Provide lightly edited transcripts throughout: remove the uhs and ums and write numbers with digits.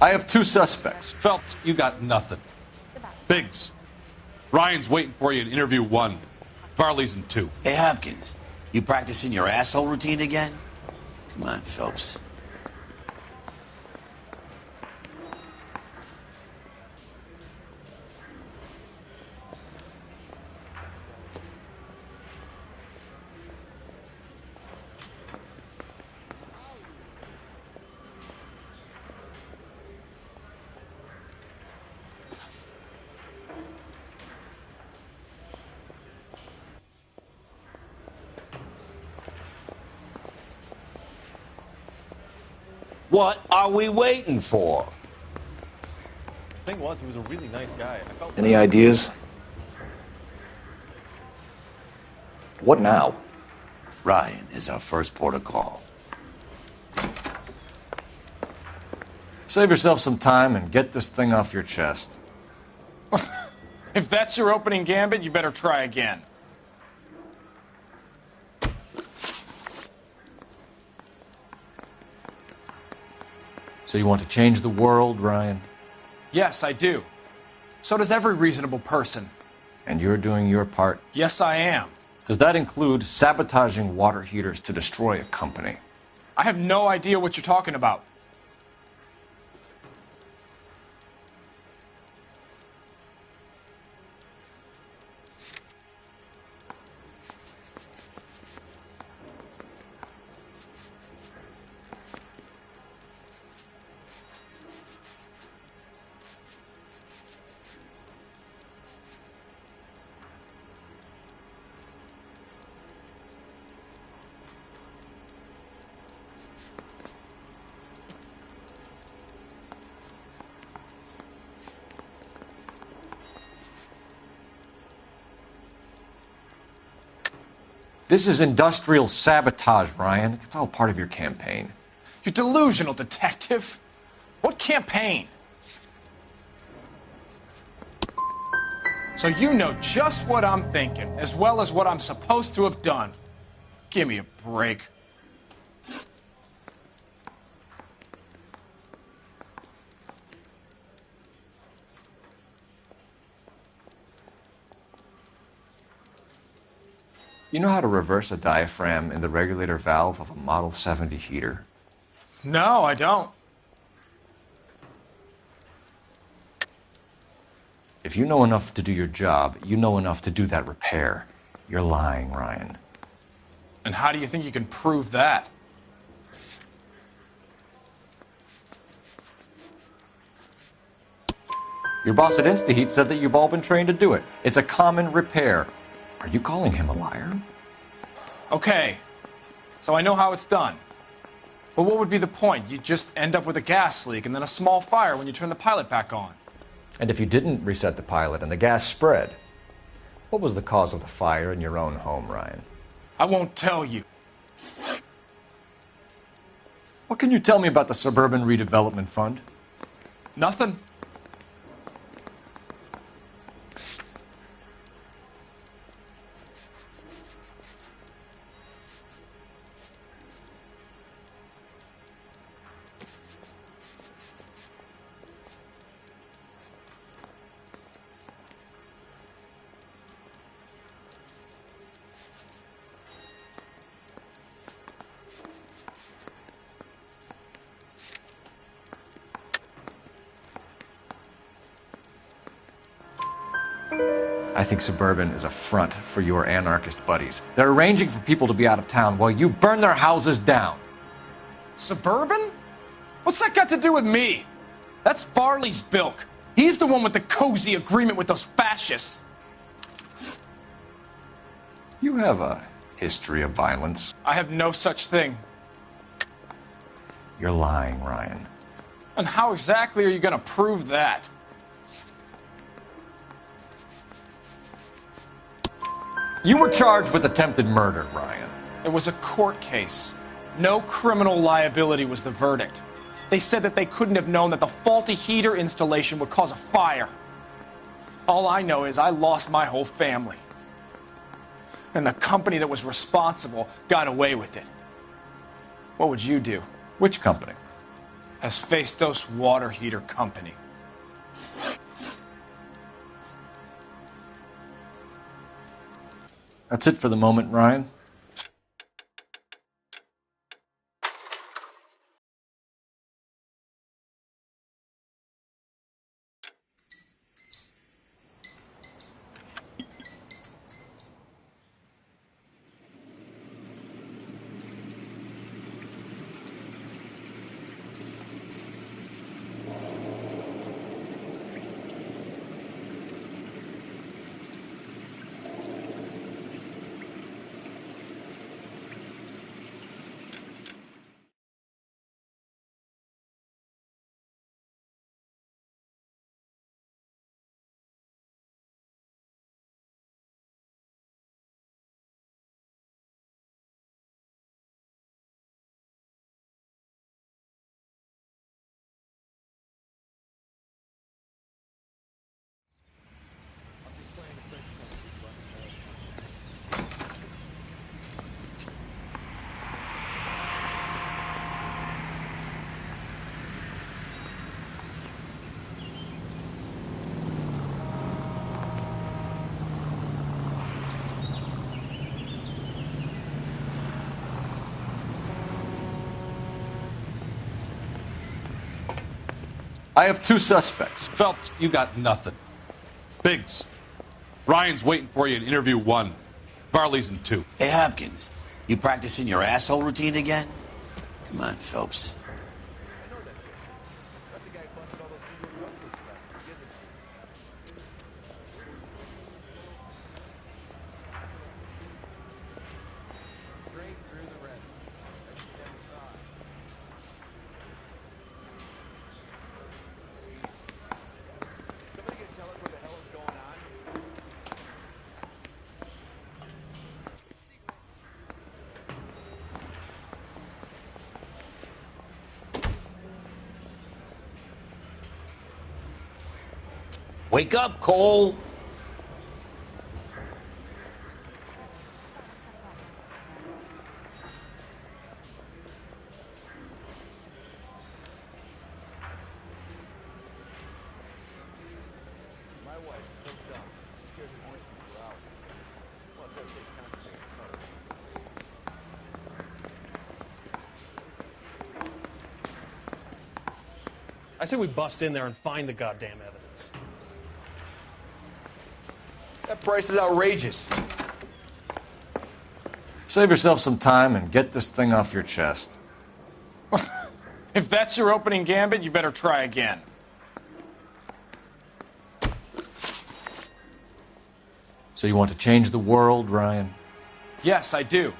I have 2 suspects. Phelps, you got nothing. Biggs, Ryan's waiting for you in interview 1. Farley's in 2. Hey, Hopkins, you practicing your asshole routine again? Come on, Phelps. What are we waiting for? The thing was, he was a really nice guy. Any ideas? What now? Ryan is our first port of call. Save yourself some time and get this thing off your chest. If that's your opening gambit, you better try again. So you want to change the world, Ryan? Yes, I do. So does every reasonable person. And you're doing your part? Yes, I am. Does that include sabotaging water heaters to destroy a company? I have no idea what you're talking about. This is industrial sabotage, Ryan. It's all part of your campaign. You delusional detective. What campaign? So you know just what I'm thinking, as well as what I'm supposed to have done. Give me a break. You know how to reverse a diaphragm in the regulator valve of a Model 70 heater? No, I don't. If you know enough to do your job, you know enough to do that repair. You're lying, Ryan. And how do you think you can prove that? Your boss at InstaHeat said that you've all been trained to do it. It's a common repair. Are you calling him a liar? Okay, so I know how it's done. But what would be the point? You just end up with a gas leak and then a small fire when you turn the pilot back on. And if you didn't reset the pilot and the gas spread, what was the cause of the fire in your own home, Ryan? I won't tell you. What can you tell me about the Suburban Redevelopment Fund? Nothing. I think Suburban is a front for your anarchist buddies. They're arranging for people to be out of town while you burn their houses down. Suburban? What's that got to do with me? That's Farley's bilk. He's the one with the cozy agreement with those fascists. You have a history of violence. I have no such thing. You're lying, Ryan. And how exactly are you going to prove that? You were charged with attempted murder, Ryan. It was a court case. No criminal liability was the verdict. They said that they couldn't have known that the faulty heater installation would cause a fire. All I know is I lost my whole family. And the company that was responsible got away with it. What would you do? Which company? Hephaestus Water Heater Company. That's it for the moment, Ryan. I have two suspects. Phelps, you got nothing. Biggs, Ryan's waiting for you in interview 1. Varley's in 2. Hey, Hopkins, you practicing your asshole routine again? Come on, Phelps. Wake up, Cole. I say we bust in there and find the goddamn evidence. That price is outrageous. Save yourself some time and get this thing off your chest. If that's your opening gambit, you better try again. So you want to change the world, Ryan? Yes, I do.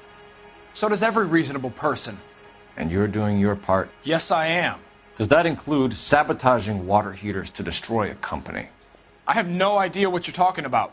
So does every reasonable person. And you're doing your part? Yes, I am. Does that include sabotaging water heaters to destroy a company? I have no idea what you're talking about.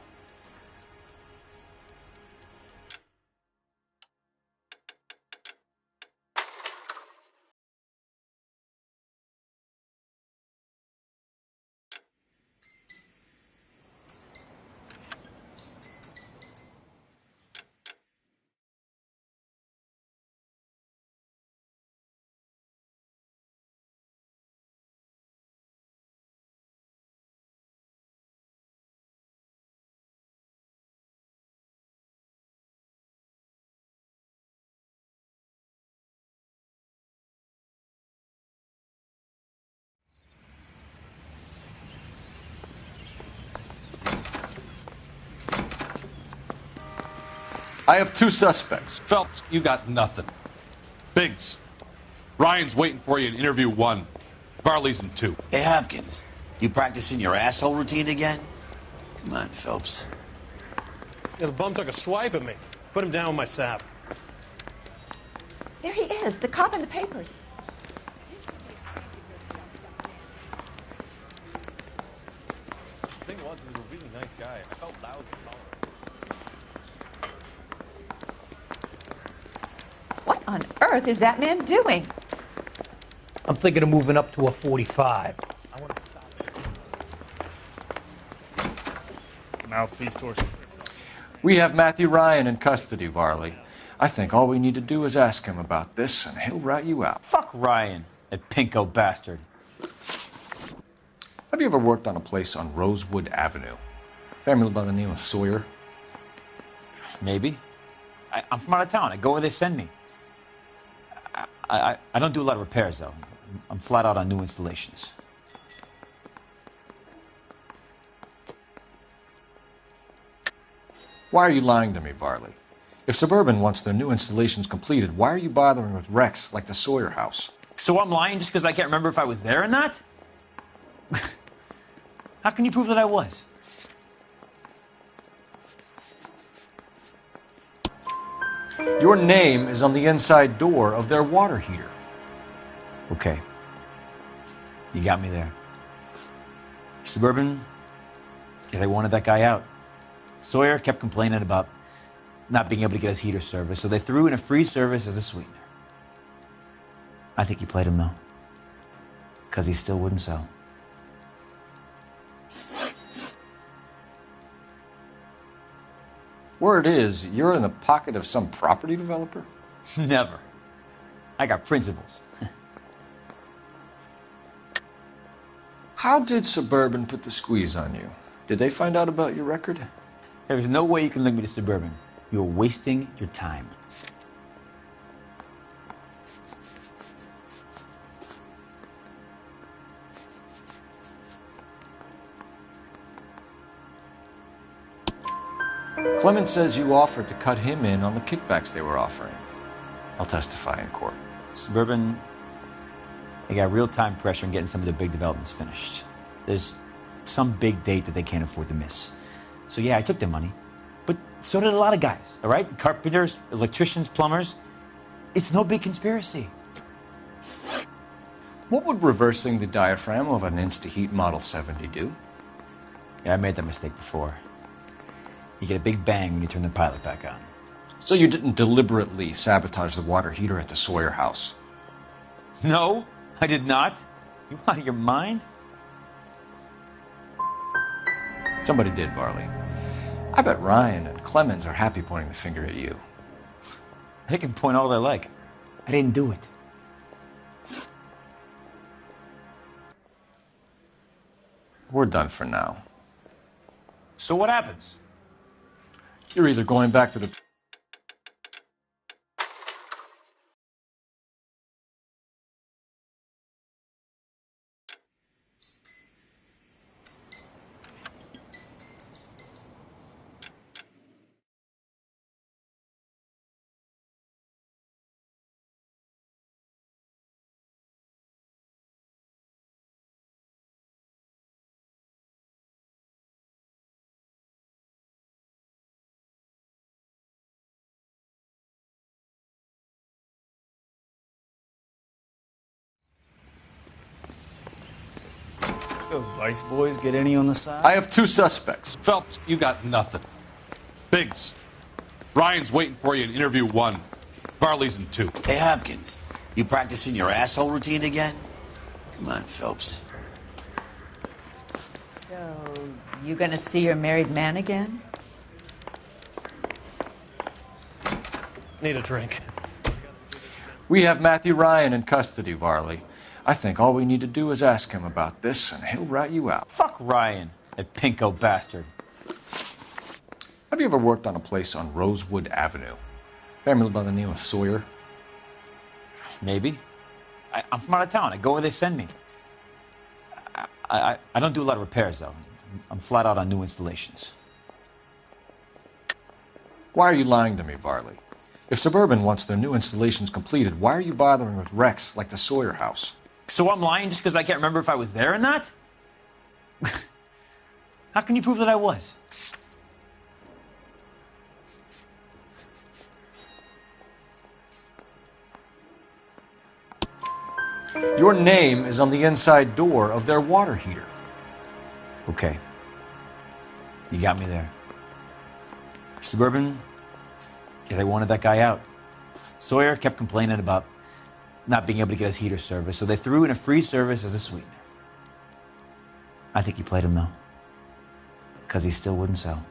I have two suspects. Phelps, you got nothing. Biggs, Ryan's waiting for you in interview 1. Varley's in 2. Hey, Hopkins, you practicing your asshole routine again? Come on, Phelps. Yeah, the bum took a swipe at me. Put him down with my sap. There he is, the cop in the papers. The thing was, he was a really nice guy. I felt lousy calling him. What on earth is that man doing? I'm thinking of moving up to a 45. I want to stop it. Mouthpiece torsion. We have Matthew Ryan in custody, Varley. I think all we need to do is ask him about this, and he'll rat you out. Fuck Ryan. that pinko bastard. Have you ever worked on a place on Rosewood Avenue? Family by the name of Sawyer? Maybe. I'm from out of town. I go where they send me. I don't do a lot of repairs, though. I'm flat out on new installations. Why are you lying to me, Varley? If Suburban wants their new installations completed, why are you bothering with wrecks like the Sawyer house? So I'm lying just because I can't remember if I was there or not? How can you prove that I was? Your name is on the inside door of their water heater. Okay. You got me there. Suburban, yeah, they wanted that guy out. Sawyer kept complaining about not being able to get his heater service, so they threw in a free service as a sweetener. I think you played him, though. Because he still wouldn't sell. Word is, you're in the pocket of some property developer? Never. I got principles. How did Suburban put the squeeze on you? Did they find out about your record? There's no way you can link me to Suburban. You're wasting your time. Clemens says you offered to cut him in on the kickbacks they were offering. I'll testify in court. Suburban, they got real-time pressure on getting some of the big developments finished. There's some big date that they can't afford to miss. So yeah, I took their money. But so did a lot of guys, all right? Carpenters, electricians, plumbers. It's no big conspiracy. What would reversing the diaphragm of an Insta-Heat Model 70 do? Yeah, I made that mistake before. You get a big bang when you turn the pilot back on. So you didn't deliberately sabotage the water heater at the Sawyer house? No, I did not. You out of your mind? Somebody did, Varley. I bet Ryan and Clemens are happy pointing the finger at you. They can point all they like. I didn't do it. We're done for now. So what happens? You're either going back to the... Those Vice boys get any on the side? I have two suspects. Phelps, you got nothing. Biggs, Ryan's waiting for you in interview 1. Varley's in 2. Hey, Hopkins, you practicing your asshole routine again? Come on, Phelps. So, you gonna see your married man again? Need a drink. We have Matthew Ryan in custody, Varley. I think all we need to do is ask him about this, and he'll rat you out. Fuck Ryan, that pinko bastard. Have you ever worked on a place on Rosewood Avenue? Family by the name of Sawyer? Maybe. I'm from out of town. I go where they send me. I don't do a lot of repairs, though. I'm flat out on new installations. Why are you lying to me, Varley? If Suburban wants their new installations completed, why are you bothering with wrecks like the Sawyer house? So I'm lying just because I can't remember if I was there or not? How can you prove that I was? Your name is on the inside door of their water heater. Okay. You got me there. Suburban, yeah, they wanted that guy out. Sawyer kept complaining about not being able to get his heater service, so they threw in a free service as a sweetener. I think you played him, though. Because he still wouldn't sell.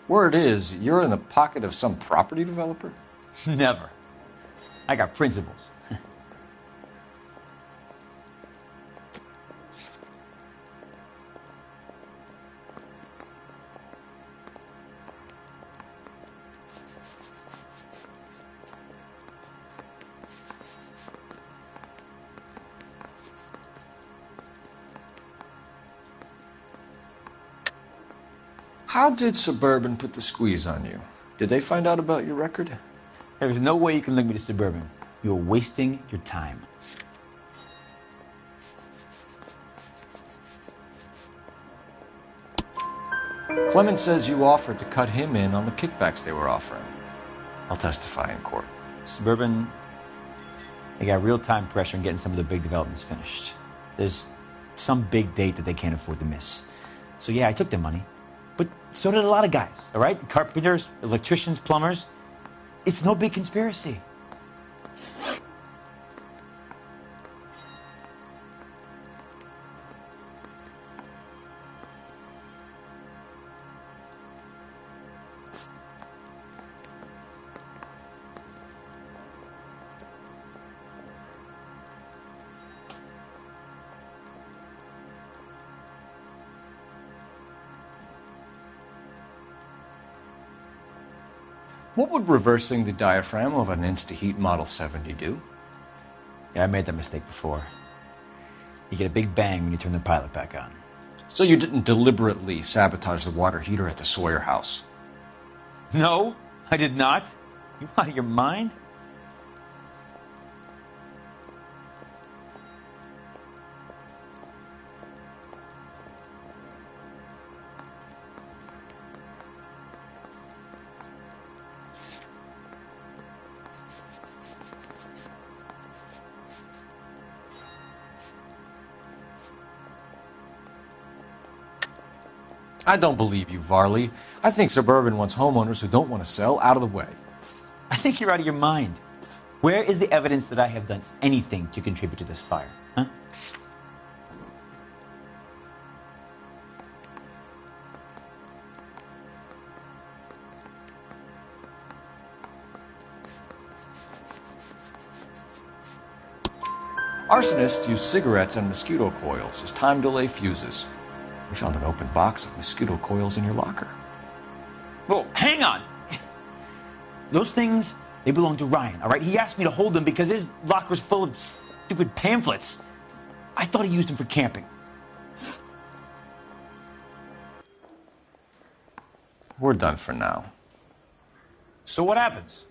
Word is, you're in the pocket of some property developer? Never. I got principles. How did Suburban put the squeeze on you? Did they find out about your record? There's no way you can link me to Suburban. You're wasting your time. Clemens says you offered to cut him in on the kickbacks they were offering. I'll testify in court. Suburban, they got real-time pressure on getting some of the big developments finished. There's some big date that they can't afford to miss. So yeah, I took their money. But so did a lot of guys, all right? Carpenters, electricians, plumbers. It's no big conspiracy. What would reversing the diaphragm of an InstaHeat Model 70 do? Yeah, I made that mistake before. You get a big bang when you turn the pilot back on. So you didn't deliberately sabotage the water heater at the Sawyer house? No, I did not. You out of your mind? I don't believe you, Varley. I think Suburban wants homeowners who don't want to sell out of the way. I think you're out of your mind. Where is the evidence that I have done anything to contribute to this fire? Huh? Arsonists use cigarettes and mosquito coils as time delay fuses. We found an open box of mosquito coils in your locker. Whoa, hang on! Those things, they belong to Ryan, all right? He asked me to hold them because his locker's full of stupid pamphlets. I thought he used them for camping. We're done for now. So what happens?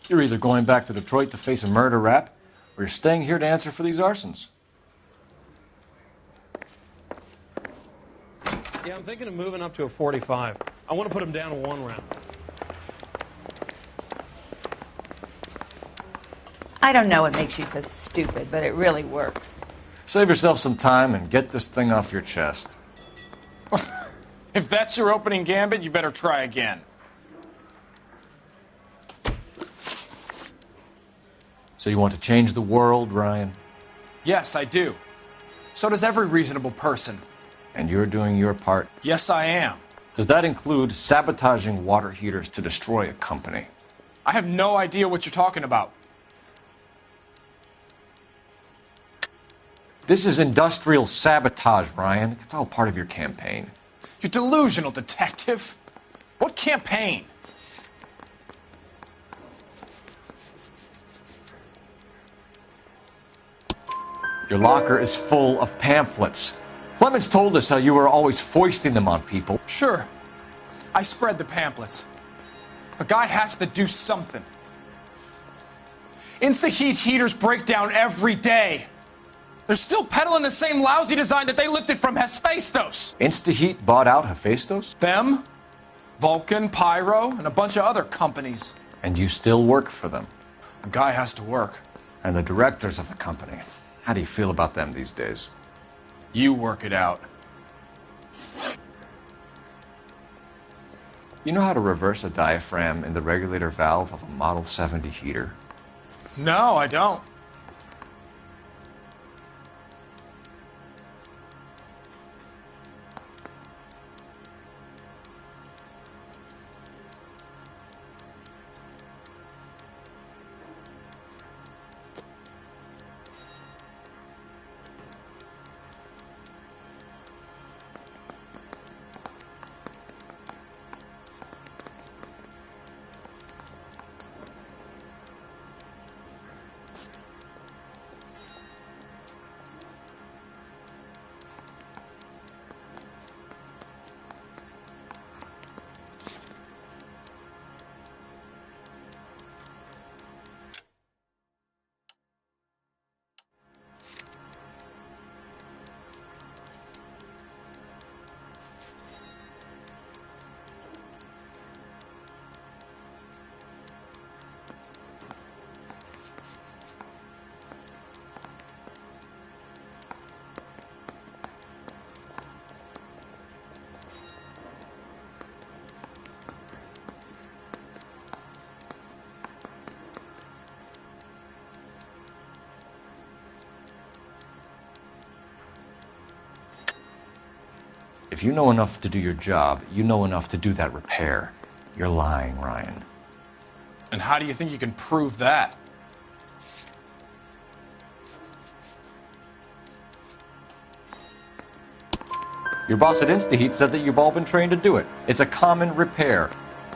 You're either going back to Detroit to face a murder rap, or you're staying here to answer for these arsons. Yeah, I'm thinking of moving up to a 45. I want to put him down one round. I don't know what makes you so stupid, but it really works. Save yourself some time and get this thing off your chest. If that's your opening gambit, you better try again. So you want to change the world, Ryan? Yes, I do. So does every reasonable person. And you're doing your part? Yes, I am. Does that include sabotaging water heaters to destroy a company? I have no idea what you're talking about. This is industrial sabotage, Ryan. It's all part of your campaign. You're delusional, detective. What campaign? Your locker is full of pamphlets. Clemens told us how you were always foisting them on people. Sure. I spread the pamphlets. A guy has to do something. InstaHeat heaters break down every day. They're still peddling the same lousy design that they lifted from Hephaestus. InstaHeat bought out Hephaestus? Them, Vulcan, Pyro, and a bunch of other companies. And you still work for them? A guy has to work. And the directors of the company. How do you feel about them these days? You work it out. You know how to reverse a diaphragm in the regulator valve of a Model 70 heater? No, I don't. If you know enough to do your job, you know enough to do that repair. You're lying, Ryan. And how do you think you can prove that? Your boss at InstaHeat said that you've all been trained to do it. It's a common repair.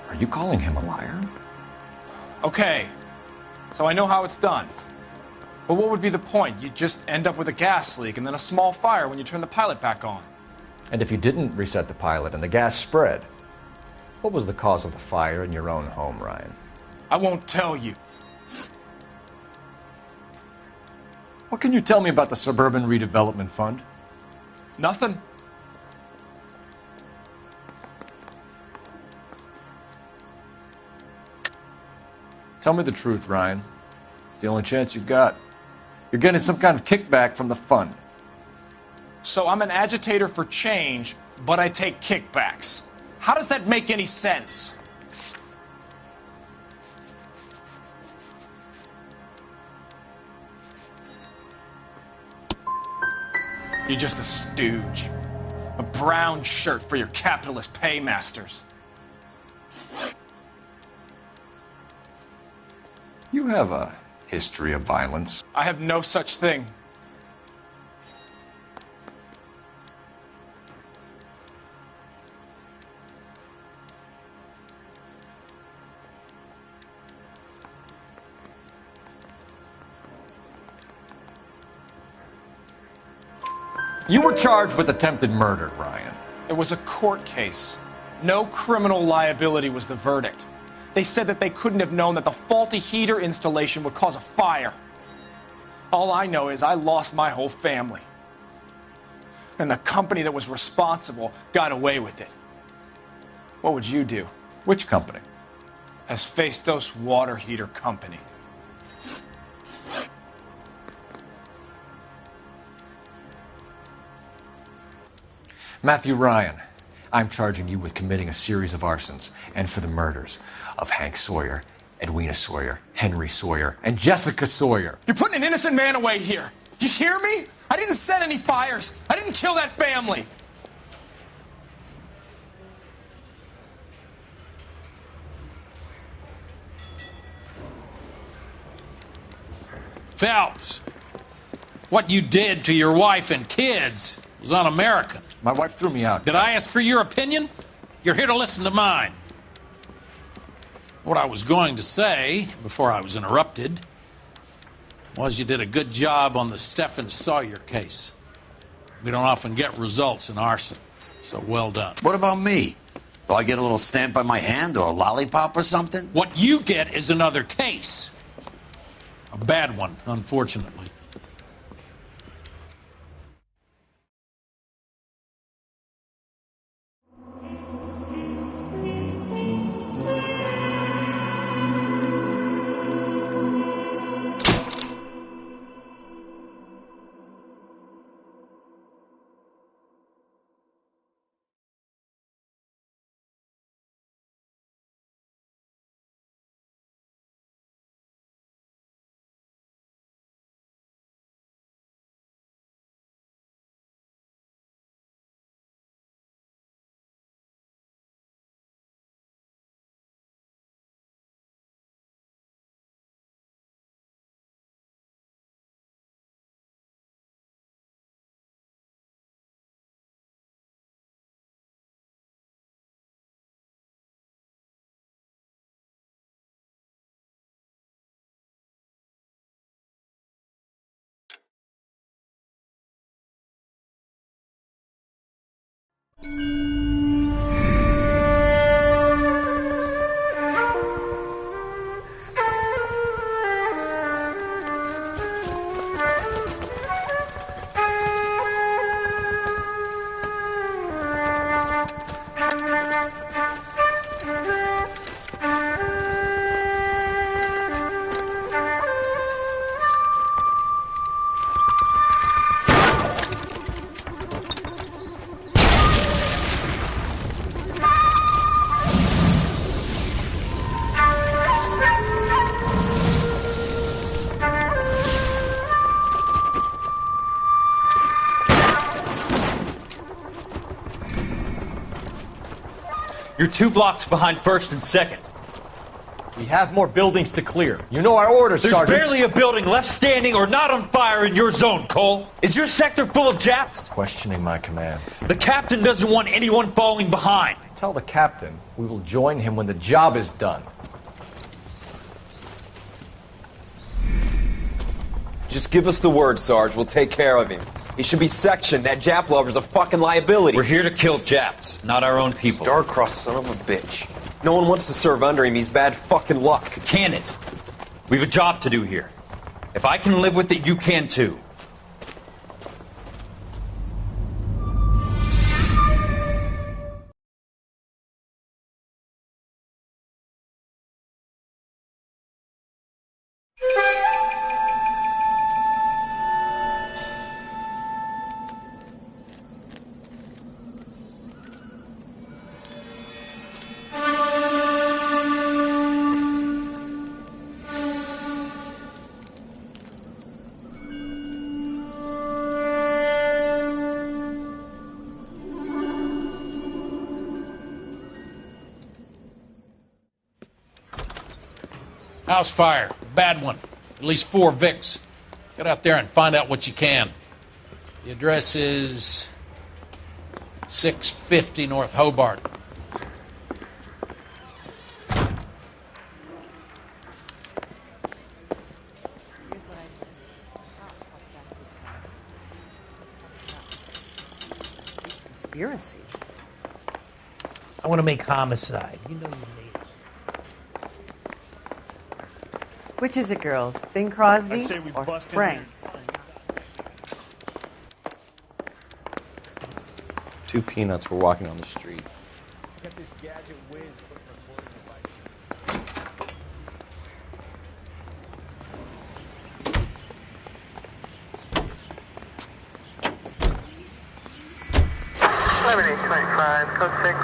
Are you calling him a liar? Okay, so I know how it's done. But what would be the point? You'd just end up with a gas leak and then a small fire when you turn the pilot back on. And if you didn't reset the pilot and the gas spread, what was the cause of the fire in your own home, Ryan? I won't tell you. What can you tell me about the Suburban Redevelopment Fund? Nothing. Tell me the truth, Ryan. It's the only chance you've got. You're getting some kind of kickback from the fund. So I'm an agitator for change, but I take kickbacks. How does that make any sense? You're just a stooge. A brown shirt for your capitalist paymasters. You have a history of violence. I have no such thing. You were charged with attempted murder, Ryan. It was a court case. No criminal liability was the verdict. They said that they couldn't have known that the faulty heater installation would cause a fire. All I know is I lost my whole family. And the company that was responsible got away with it. What would you do? Which company? Hephaestus Water Heater Company. Matthew Ryan, I'm charging you with committing a series of arsons and for the murders of Hank Sawyer, Edwina Sawyer, Henry Sawyer, and Jessica Sawyer. You're putting an innocent man away here. You hear me? I didn't set any fires. I didn't kill that family. Phelps, what you did to your wife and kids was un-American. My wife threw me out. Did I ask for your opinion? You're here to listen to mine. What I was going to say, before I was interrupted, was you did a good job on the Stephen Sawyer case. We don't often get results in arson, so well done. What about me? Do I get a little stamp on my hand or a lollipop or something? What you get is another case. A bad one, unfortunately. You're 2 blocks behind 1st and 2nd. We have more buildings to clear. You know our orders, There's Sergeant. barely a building left standing or not on fire in your zone, Cole. Is your sector full of Japs? Questioning my command. The captain doesn't want anyone falling behind. Tell the captain we will join him when the job is done. Just give us the word, Sarge. We'll take care of him. He should be sectioned. That Jap lover's a fucking liability. We're here to kill Japs, not our own people. Star-crossed son of a bitch. No one wants to serve under him. He's bad fucking luck. Can it? We have a job to do here. If I can live with it, you can too. House fire. Bad one. At least 4 Vicks. Get out there and find out what you can. The address is 650 North Hobart. Conspiracy. I want to make homicide. You know you need. Which is it, girls? Bing Crosby I say we or bust in Franks? 2 peanuts were walking on the street. Get this gadget whiz for recording device. Code 6.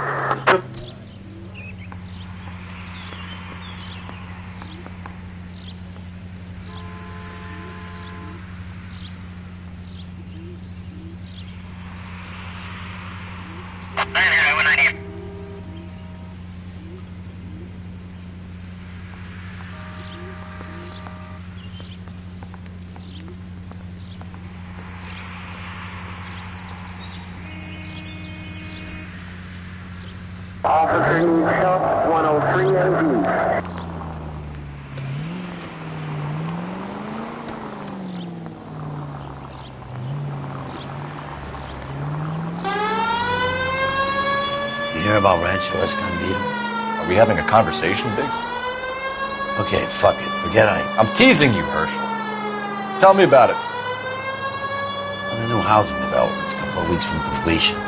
Officer needs help, 103 AD. You hear about Rancho Escondido? Are we having a conversation, Biggs? Okay, fuck it. Forget I'm teasing you, Herschel. Tell me about it. Well, the new housing development's a couple of weeks from completion.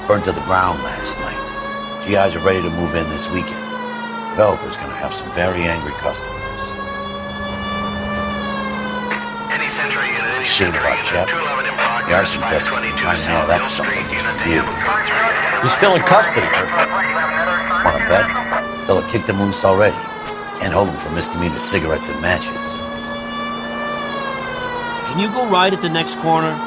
Burned to the ground last night. GIs are ready to move in this weekend. Developer's gonna have some very angry customers. Shame about Shep. The arson investigation trying to nail that son of a bitch for years. He's still in custody, Herschel. Wanna bet? They'll have kicked him loose already. Can't hold him for misdemeanor cigarettes and matches. Can you go right at the next corner?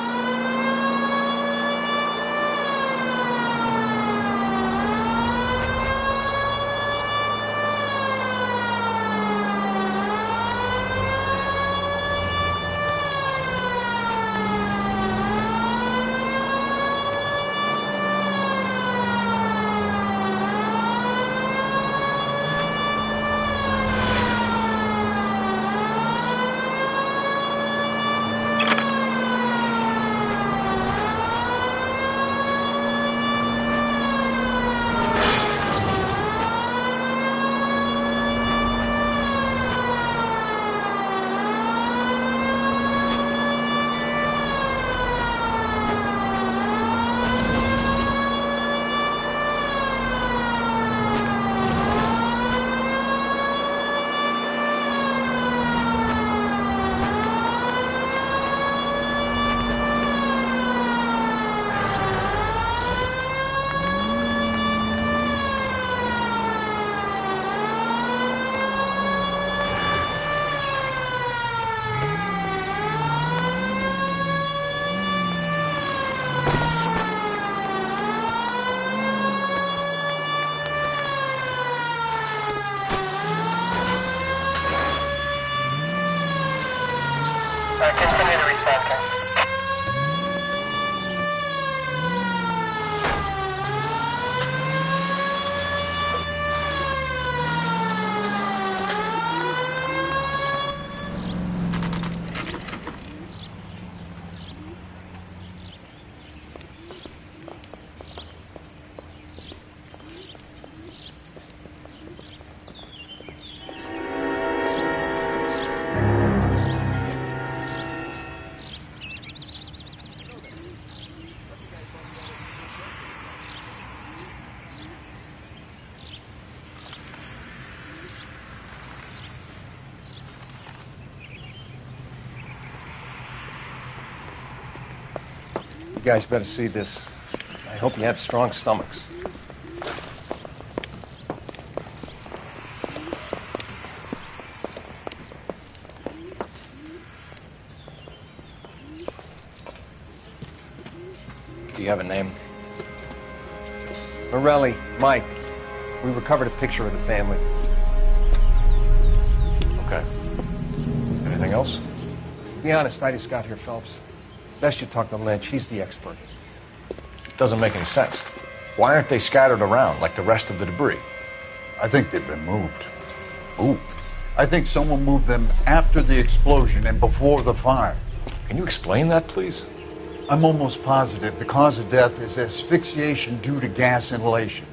guys better see this. I hope you have strong stomachs. Do you have a name? Morelli, Mike. We recovered a picture of the family. Okay. Anything else? To be honest, I just got here, Phelps. Best you talk to Lynch. He's the expert. Doesn't make any sense. Why aren't they scattered around like the rest of the debris? I think they've been moved. Ooh. I think someone moved them after the explosion and before the fire. Can you explain that, please? I'm almost positive the cause of death is asphyxiation due to gas inhalation.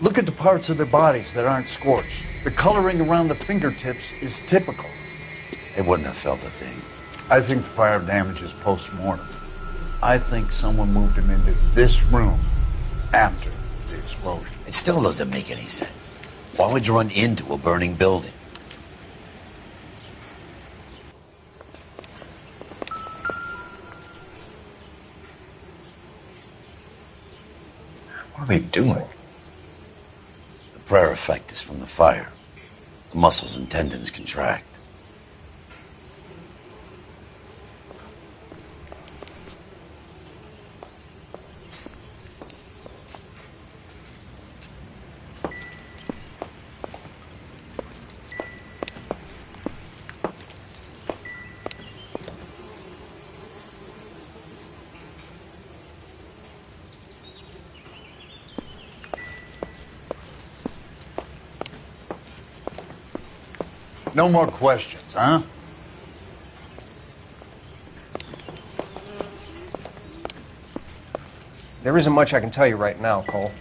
Look at the parts of their bodies that aren't scorched. The coloring around the fingertips is typical. They wouldn't have felt a thing. I think the fire damage is post-mortem. I think someone moved him into this room after the explosion. It still doesn't make any sense. Why would you run into a burning building? What are they doing? The prayer effect is from the fire. The muscles and tendons contract. No more questions, huh? There isn't much I can tell you right now, Cole.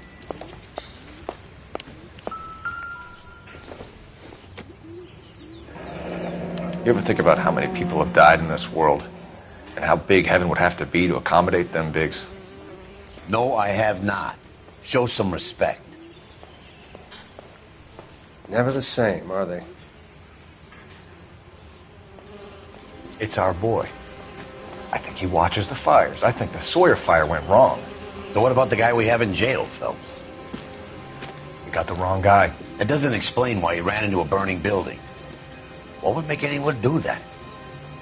You ever think about how many people have died in this world? And how big heaven would have to be to accommodate them, Biggs? No, I have not. Show some respect. Never the same, are they? It's our boy. I think he watches the fires. I think the Sawyer fire went wrong. So what about the guy we have in jail, Phelps? We got the wrong guy. That doesn't explain why he ran into a burning building. What would make anyone do that?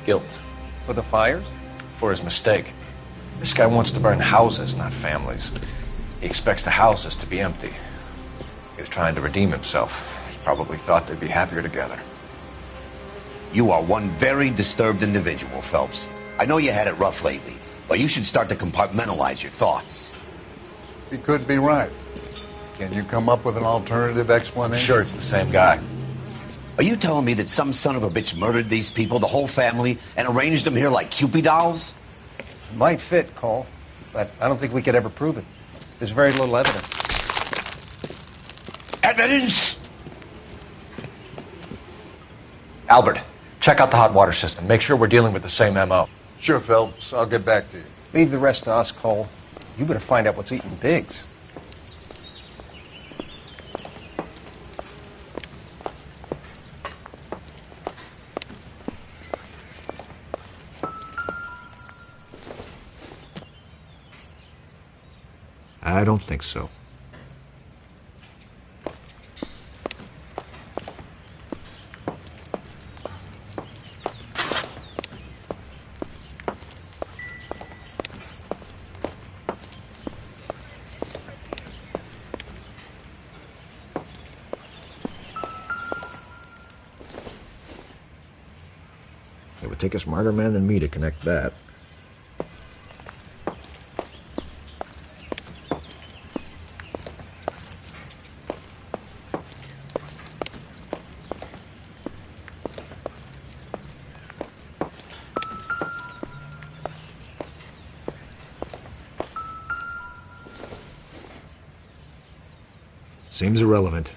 Guilt. For the fires? For his mistake. This guy wants to burn houses, not families. He expects the houses to be empty. He was trying to redeem himself. He probably thought they'd be happier together. You are one very disturbed individual, Phelps. I know you had it rough lately, but you should start to compartmentalize your thoughts. He could be right. Can you come up with an alternative explanation? I'm sure it's the same guy. Are you telling me that some son of a bitch murdered these people, the whole family, and arranged them here like Cupid dolls? It might fit, Cole, but I don't think we could ever prove it. There's very little evidence. Evidence? Albert, check out the hot water system. Make sure we're dealing with the same MO. Sure, Phelps. I'll get back to you. Leave the rest to us, Cole. You better find out what's eating Biggs. I don't think so. It would take a smarter man than me to connect that. Seems irrelevant.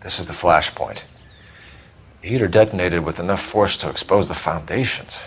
This is the flashpoint. The heater detonated with enough force to expose the foundations.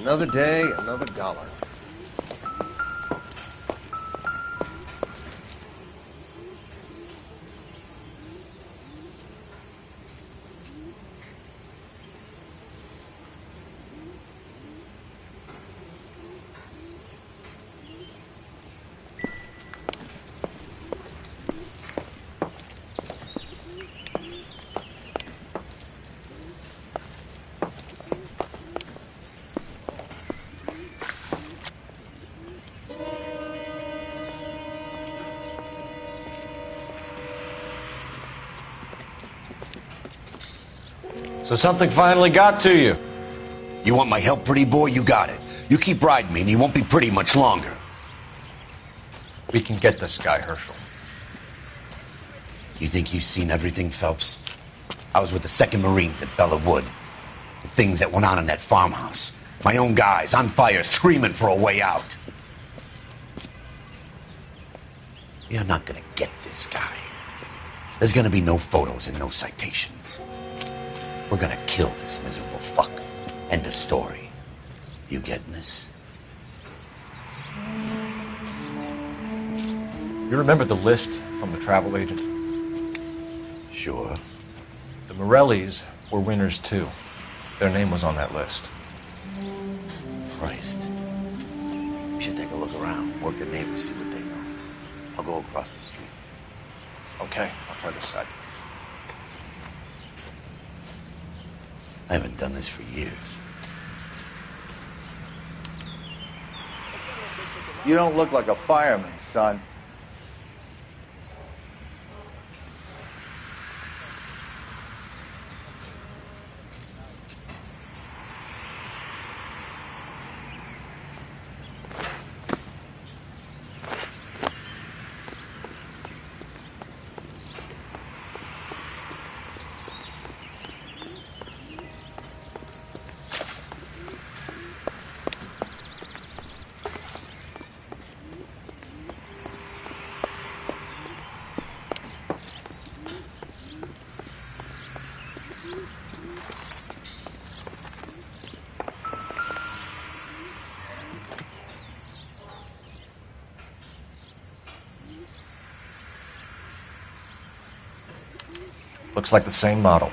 Another day, another dollar. So something finally got to you. You want my help, pretty boy? You got it. You keep riding me and you won't be pretty much longer. We can get this guy, Herschel. You think you've seen everything, Phelps? I was with the 2nd Marines at Bella Wood. The things that went on in that farmhouse. My own guys on fire, screaming for a way out. You're not gonna get this guy. There's gonna be no photos and no citations. We're gonna kill this miserable fuck. End of story. You getting this? You remember the list from the travel agent? Sure. The Morellis were winners too. Their name was on that list. Christ. We should take a look around, work the neighbors, see what they know. I'll go across the street. Okay, I'll try this side. I haven't done this for years. You don't look like a fireman, son. Looks like the same model.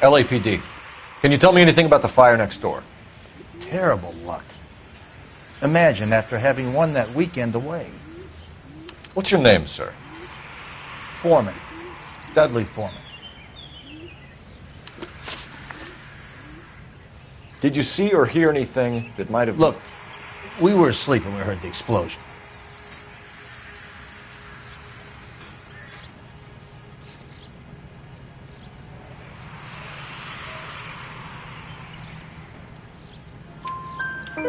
LAPD. Can you tell me anything about the fire next door? Terrible luck. Imagine after having won that weekend away. What's your name, sir? Foreman. Dudley Foreman. Did you see or hear anything that might have... Look, we were asleep when we heard the explosion.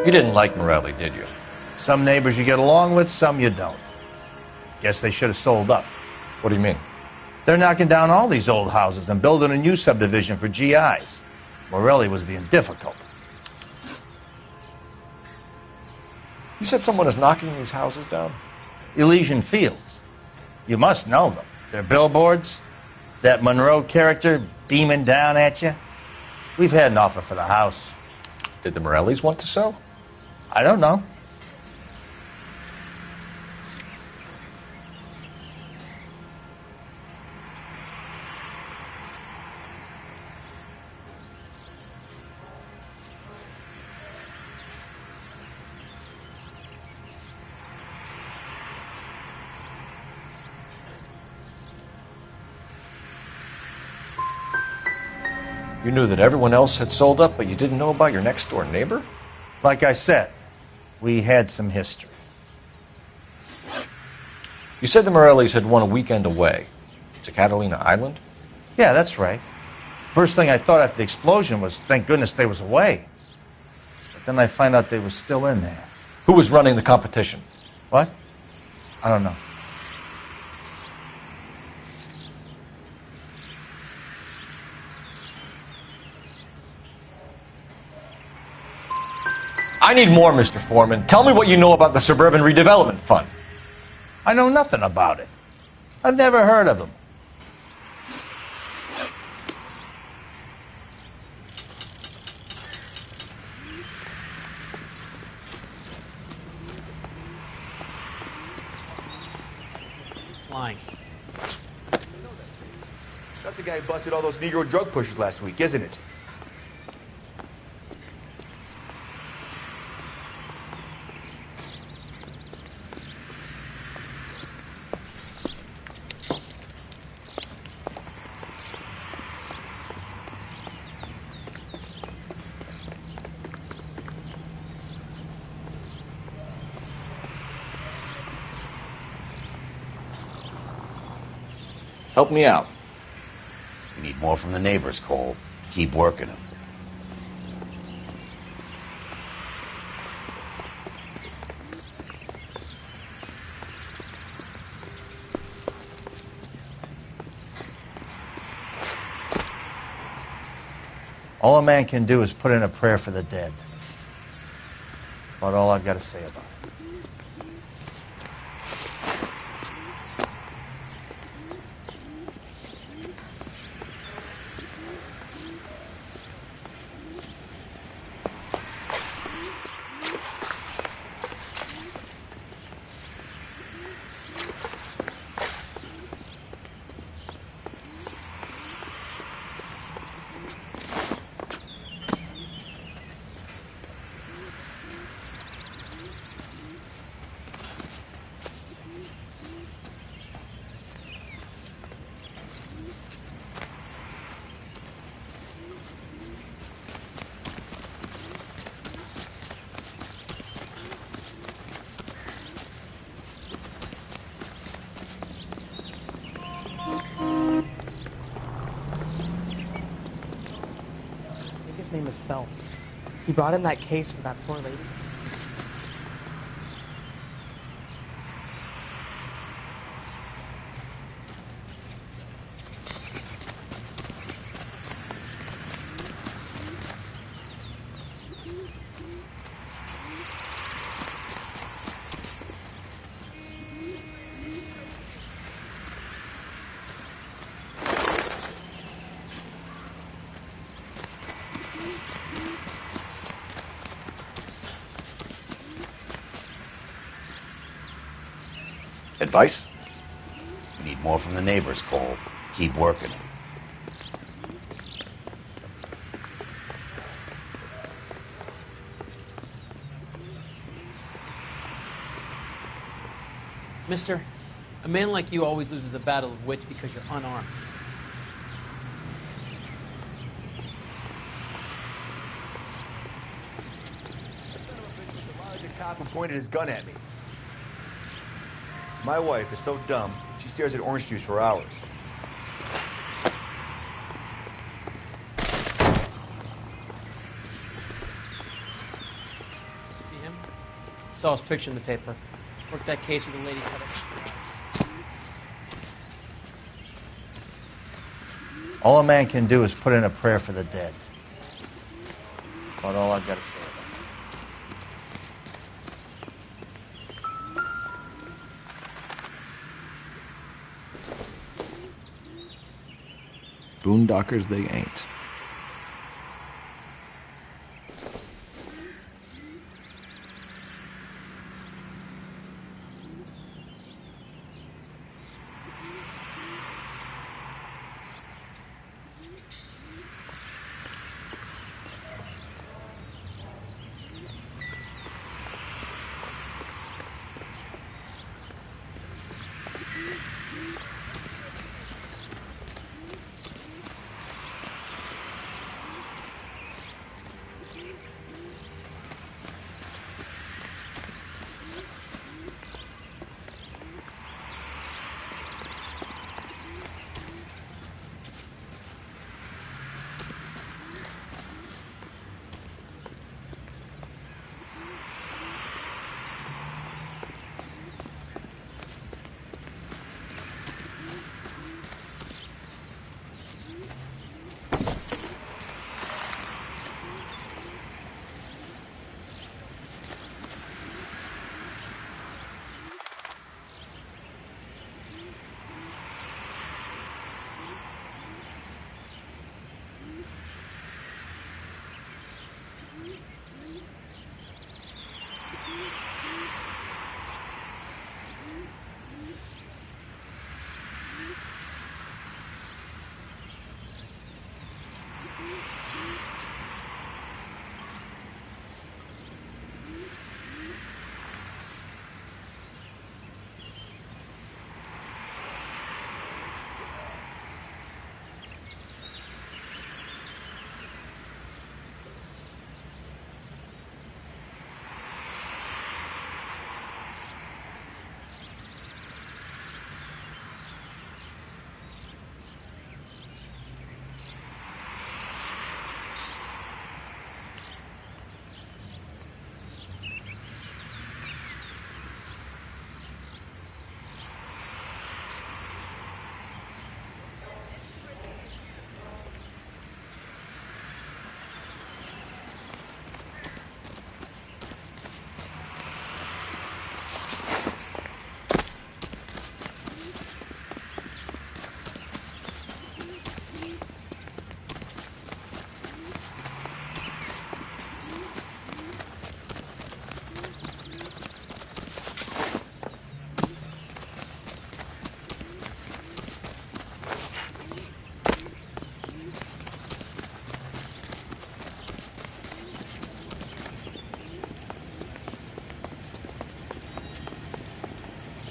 You didn't like Morelli, did you? Some neighbors you get along with, some you don't. Guess they should have sold up. What do you mean? They're knocking down all these old houses and building a new subdivision for GIs. Morelli was being difficult. You said someone is knocking these houses down? Elysian Fields. You must know them. Their billboards, that Monroe character beaming down at you. We've had an offer for the house. Did the Morellis want to sell? I don't know. You knew that everyone else had sold up, but you didn't know about your next-door neighbor? Like I said, we had some history. You said the Morellis had won a weekend away to Catalina Island? Yeah, that's right. First thing I thought after the explosion was, thank goodness they was away. But then I find out they were still in there. Who was running the competition? What? I don't know. I need more, Mr. Foreman. Tell me what you know about the Suburban Redevelopment Fund. I know nothing about it. I've never heard of them. Flying. That's the guy who busted all those Negro drug pushers last week, isn't it? Help me out. We need more from the neighbors, Cole. Keep working them. All a man can do is put in a prayer for the dead. That's about all I've got to say about it. His name is Phelps. He brought in that case for that poor lady. Advice? We need more from the neighbors, Cole. Keep working them. Mister, a man like you always loses a battle of wits because you're unarmed. The cop who pointed his gun at me. My wife is so dumb, she stares at orange juice for hours. See him? Saw his picture in the paper. Worked that case with a lady cut up. All a man can do is put in a prayer for the dead. That's about all I've got to say about it. Boondockers they ain't.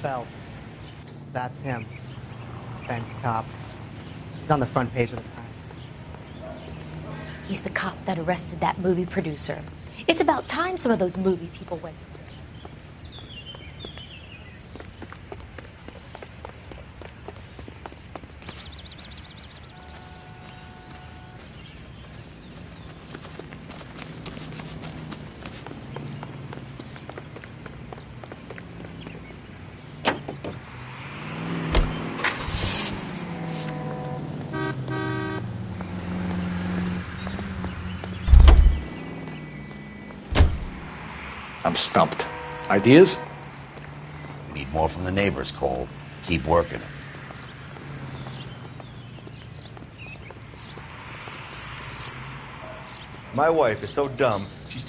Phelps. That's him. Ben's cop. He's on the front page of the Times. He's the cop that arrested that movie producer. It's about time some of those movie people went to jail. I'm stumped. Ideas? We need more from the neighbors, Cole. Keep working it. My wife is so dumb, she's...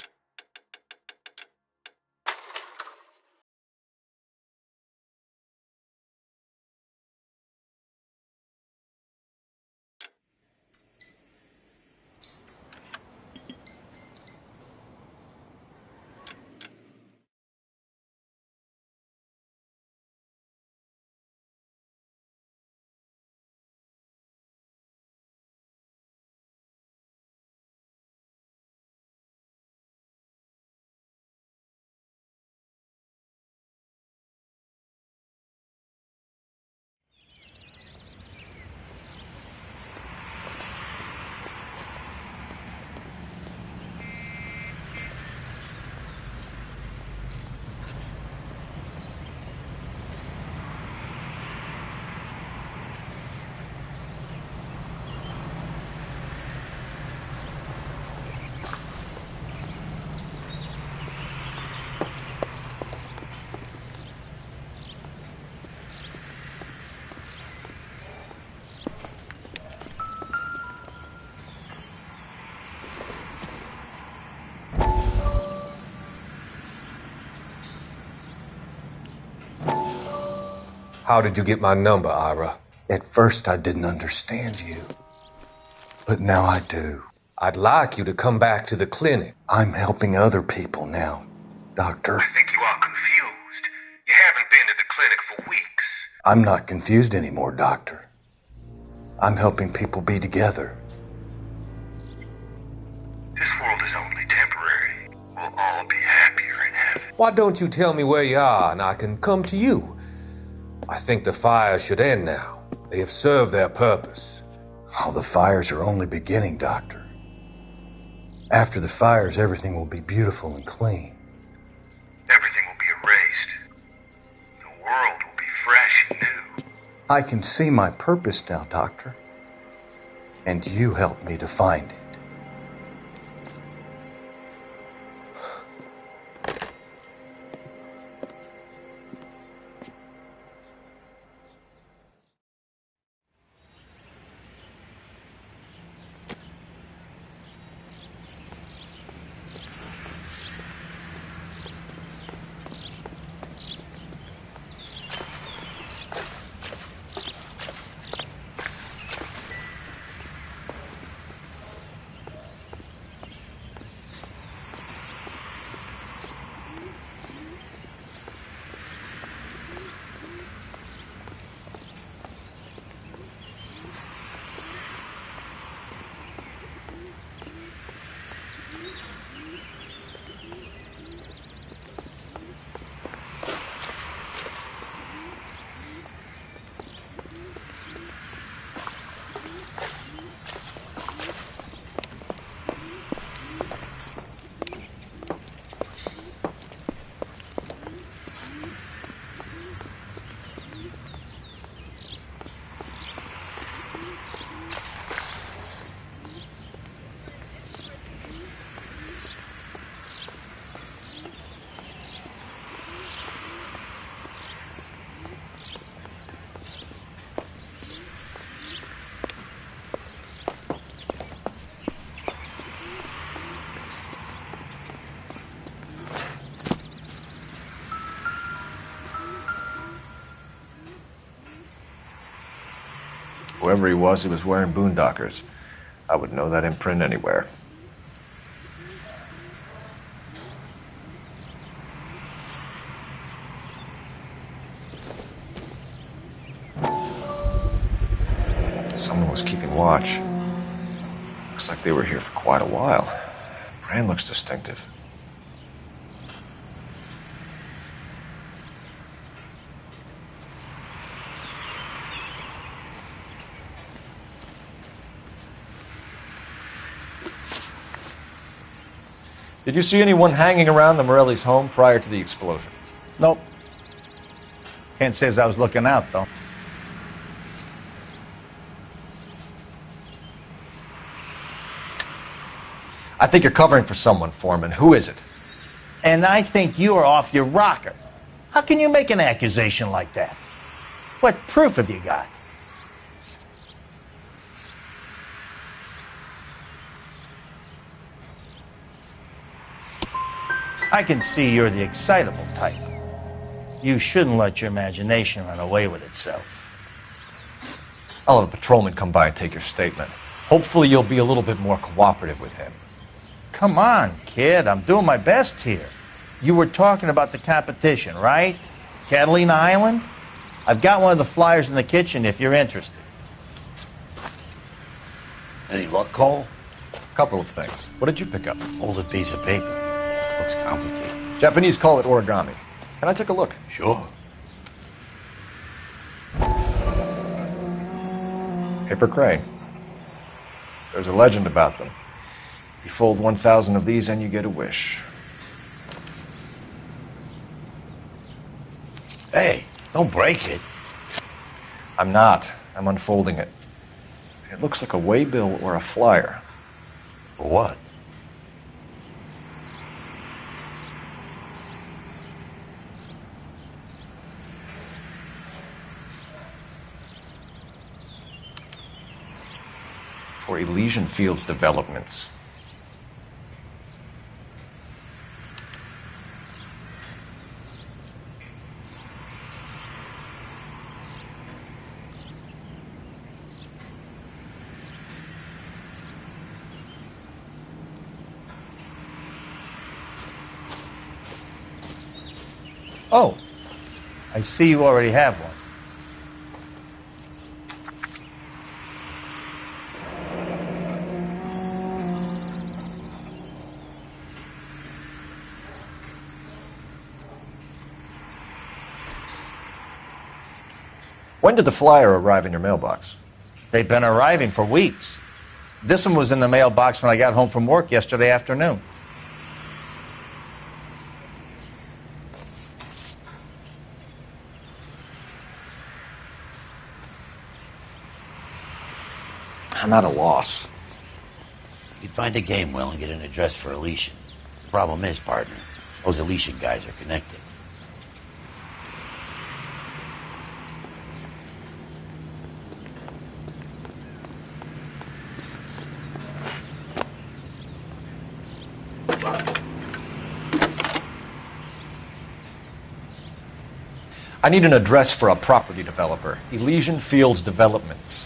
How did you get my number, Ira? At first, I didn't understand you. But now I do. I'd like you to come back to the clinic. I'm helping other people now, Doctor. I think you are confused. You haven't been to the clinic for weeks. I'm not confused anymore, Doctor. I'm helping people be together. This world is only temporary. We'll all be happier in heaven. Why don't you tell me where you are and I can come to you? I think the fires should end now. They have served their purpose. Oh, the fires are only beginning, Doctor. After the fires, everything will be beautiful and clean. Everything will be erased. The world will be fresh and new. I can see my purpose now, Doctor. And you helped me to find it. Whoever he was wearing boondockers. I would know that imprint anywhere. Someone was keeping watch. Looks like they were here for quite a while. Brand looks distinctive. Did you see anyone hanging around the Morelli's home prior to the explosion? Nope. Can't say as I was looking out, though. I think you're covering for someone, Foreman. Who is it? And I think you are off your rocker. How can you make an accusation like that? What proof have you got? I can see you're the excitable type. You shouldn't let your imagination run away with itself. I'll have a patrolman come by and take your statement. Hopefully you'll be a little bit more cooperative with him. Come on, kid. I'm doing my best here. You were talking about the competition, right? Catalina Island? I've got one of the flyers in the kitchen if you're interested. Any luck, Cole? A couple of things. What did you pick up? Folded piece of paper. Looks complicated. Japanese call it origami. Can I take a look? Sure. Paper crane. There's a legend about them. You fold 1,000 of these and you get a wish. Hey, don't break it. I'm not. I'm unfolding it. It looks like a waybill or a flyer. For what? For Elysian Fields developments. Oh, I see you already have one. When did the flyer arrive in your mailbox? They've been arriving for weeks. This one was in the mailbox when I got home from work yesterday afternoon. I'm at a loss. You can find a game well and get an address for Elysian. The problem is, partner, those Elysian guys are connected. I need an address for a property developer. Elysian Fields Developments.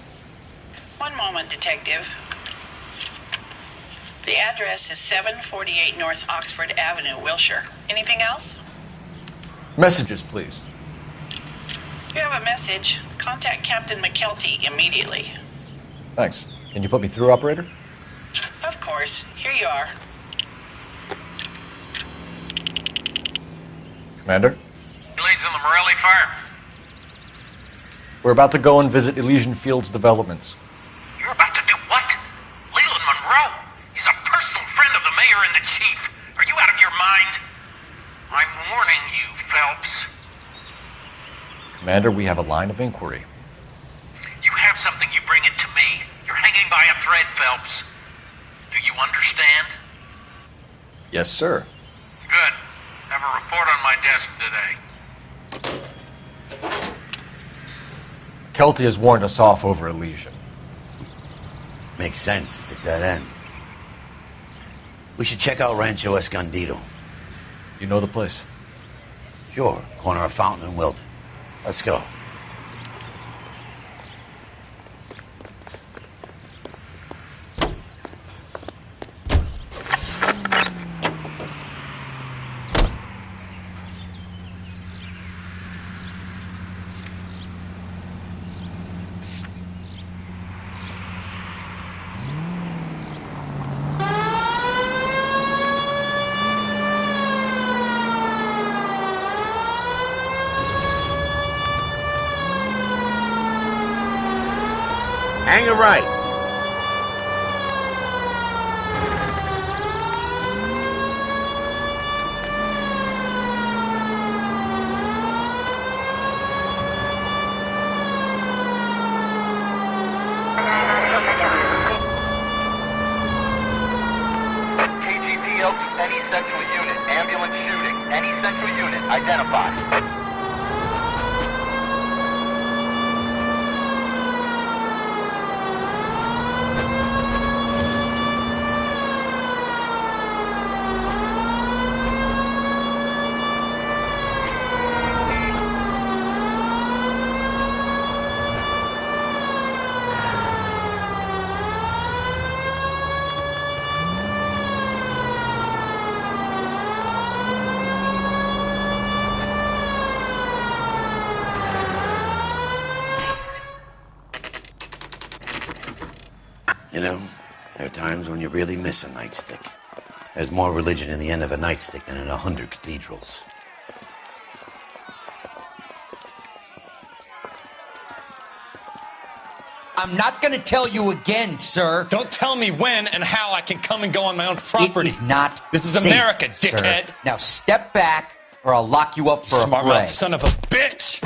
One moment, Detective. The address is 748 North Oxford Avenue, Wilshire. Anything else? Messages, please. If you have a message, contact Captain McKelty immediately. Thanks. Can you put me through, operator? Of course. Here you are. Commander? Leads on the Morelli fire. We're about to go and visit Elysian Fields Developments. You're about to do what? Leland Monroe? He's a personal friend of the mayor and the chief. Are you out of your mind? I'm warning you, Phelps. Commander, we have a line of inquiry. You have something, you bring it to me. You're hanging by a thread, Phelps. Do you understand? Yes, sir. Good. Have a report on my desk today. Kelty has warned us off over Elysian. Makes sense. It's a dead end. We should check out Rancho Escondido. You know the place? Sure. Corner of Fountain and Wilton. Let's go. Hang a right. KGPL to any central unit. Ambulance shooting. Any central unit. Identify. You know, there are times when you really miss a nightstick. There's more religion in the end of a nightstick than in 100 cathedrals. I'm not going to tell you again, sir. Don't tell me when and how I can come and go on my own property. It is not This is safe, America, sir. dickhead. Now step back, or I'll lock you up for a Smart fray. mouth son of a bitch.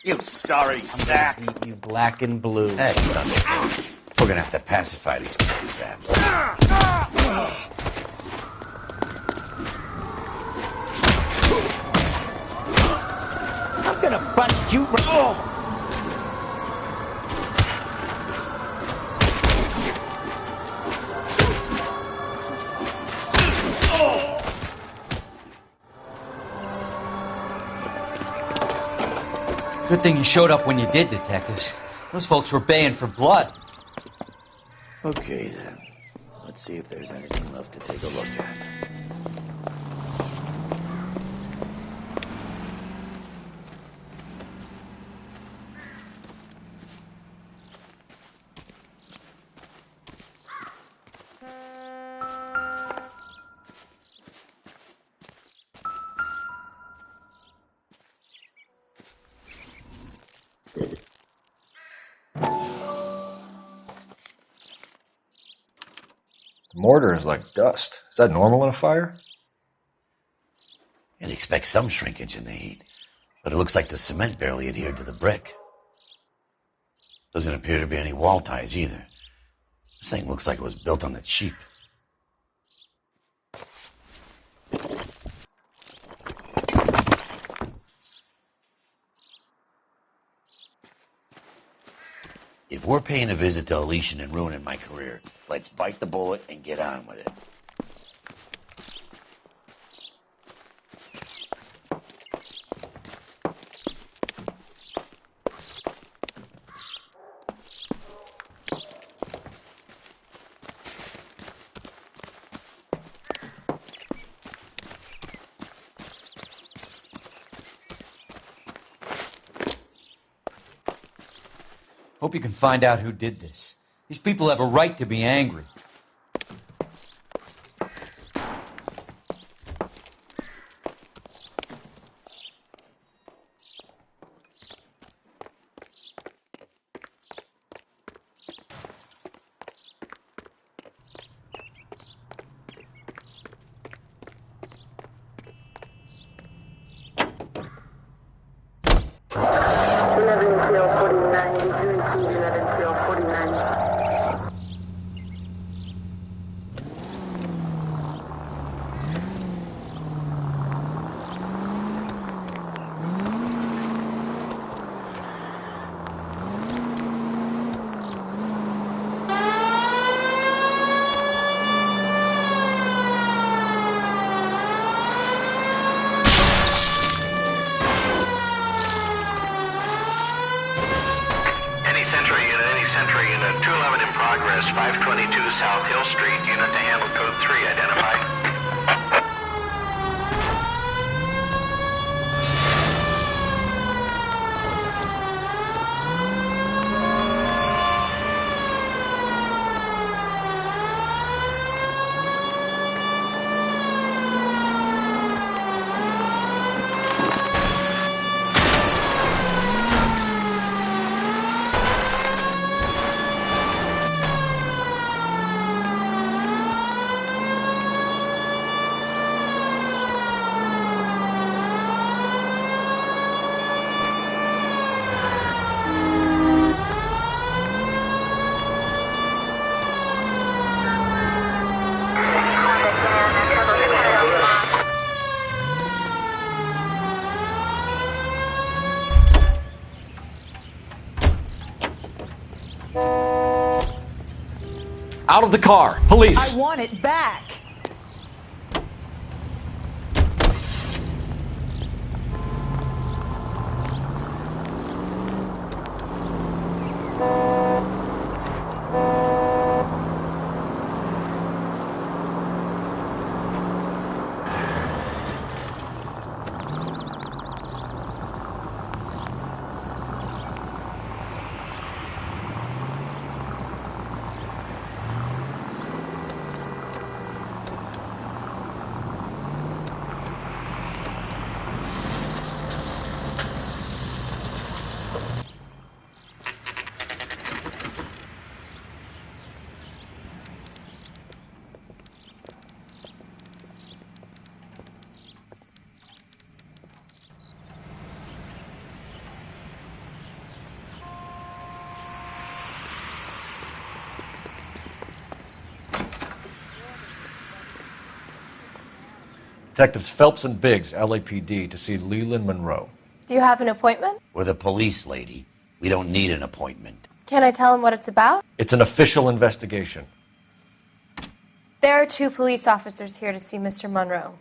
You sorry sack. Beat you black and blue. Hey, we're gonna have to pacify these saps. I'm gonna bust you. Oh. Good thing you showed up when you did, detectives. Those folks were baying for blood. Okay, then. Let's see if there's anything left to take a look at. The mortar is like dust. Is that normal in a fire? You'd expect some shrinkage in the heat, but it looks like the cement barely adhered to the brick. Doesn't appear to be any wall ties either. This thing looks like it was built on the cheap. If we're paying a visit to Elysian and ruining my career, let's bite the bullet and get on with it. Hope you can find out who did this. These people have a right to be angry. Entry unit 211 in progress, 522 South Hill Street, unit to handle code 3, identified. Out of the car! Police! I want it back! Detectives Phelps and Biggs, LAPD, to see Leland Monroe. Do you have an appointment? We're the police, lady. We don't need an appointment. Can I tell him what it's about? It's an official investigation. There are 2 police officers here to see Mr. Monroe.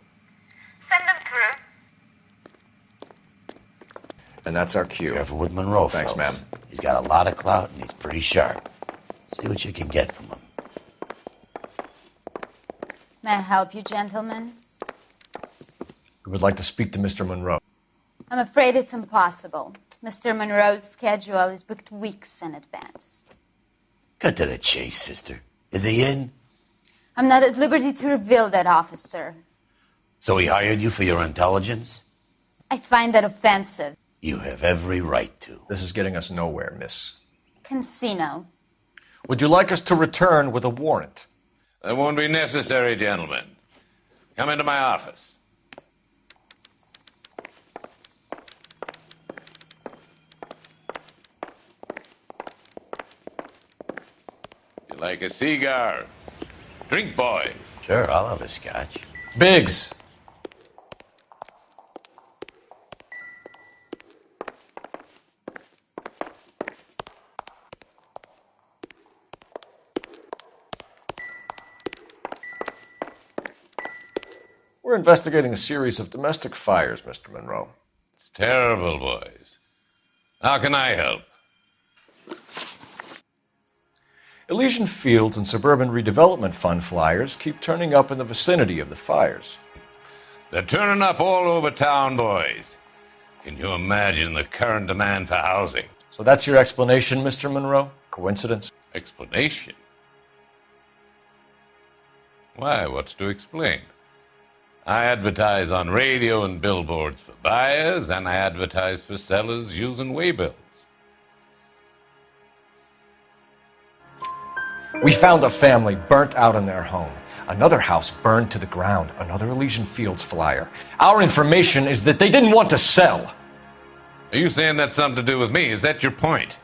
Send them through. And that's our cue. Careful with Monroe, Thanks, ma'am. folks. He's got a lot of clout and he's pretty sharp. See what you can get from him. May I help you, gentlemen? We would like to speak to Mr. Monroe. I'm afraid it's impossible. Mr. Monroe's schedule is booked weeks in advance. Cut to the chase, sister. Is he in? I'm not at liberty to reveal that, officer. So he hired you for your intelligence? I find that offensive. You have every right to. This is getting us nowhere, miss. Casino. Would you like us to return with a warrant? That won't be necessary, gentlemen. Come into my office. You like a cigar? Drink, boys. Sure, I'll have a scotch. Biggs! We're investigating a series of domestic fires, Mr. Monroe. It's terrible, boys. How can I help? Elysian Fields and Suburban Redevelopment Fund flyers keep turning up in the vicinity of the fires. They're turning up all over town, boys. Can you imagine the current demand for housing? So that's your explanation, Mr. Monroe? Coincidence? Explanation? Why, what's to explain? I advertise on radio and billboards for buyers, and I advertise for sellers using waybills. We found a family burnt out in their home. Another house burned to the ground. Another Elysian Fields flyer. Our information is that they didn't want to sell. Are you saying that's something to do with me? Is that your point?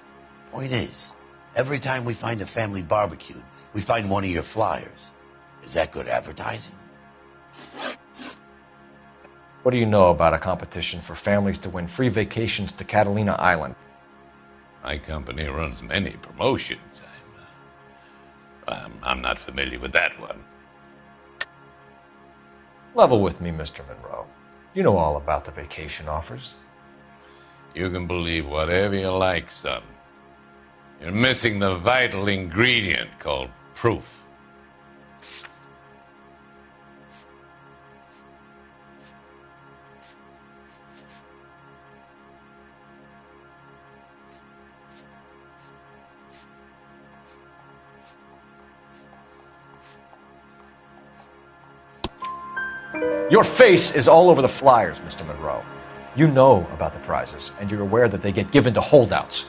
Point is, every time we find a family barbecued, we find one of your flyers. Is that good advertising? What do you know about a competition for families to win free vacations to Catalina Island? My company runs many promotions. I'm not familiar with that one. Level with me, Mr. Monroe. You know all about the vacation offers. You can believe whatever you like, son. You're missing the vital ingredient called proof. Your face is all over the flyers, Mr. Monroe. You know about the prizes, and you're aware that they get given to holdouts.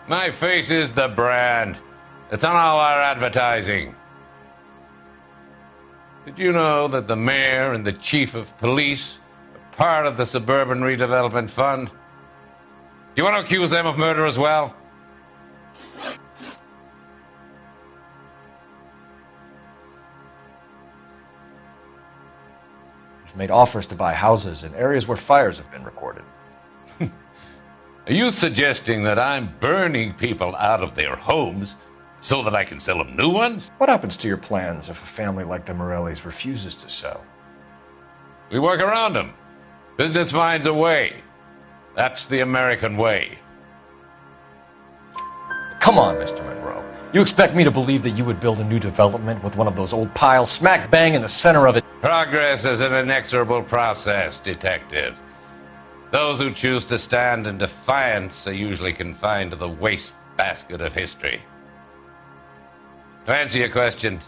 My face is the brand. It's on all our advertising. Did you know that the mayor and the chief of police are part of the Suburban Redevelopment Fund? Do you want to accuse them of murder as well? We've made offers to buy houses in areas where fires have been recorded. Are you suggesting that I'm burning people out of their homes So that I can sell them new ones? What happens to your plans if a family like the Morellis refuses to sell? We work around them. Business finds a way. That's the American way. Come on, Mr. Monroe. You expect me to believe that you would build a new development with one of those old piles smack bang in the center of it? Progress is an inexorable process, Detective. Those who choose to stand in defiance are usually confined to the wastebasket of history. To answer your question,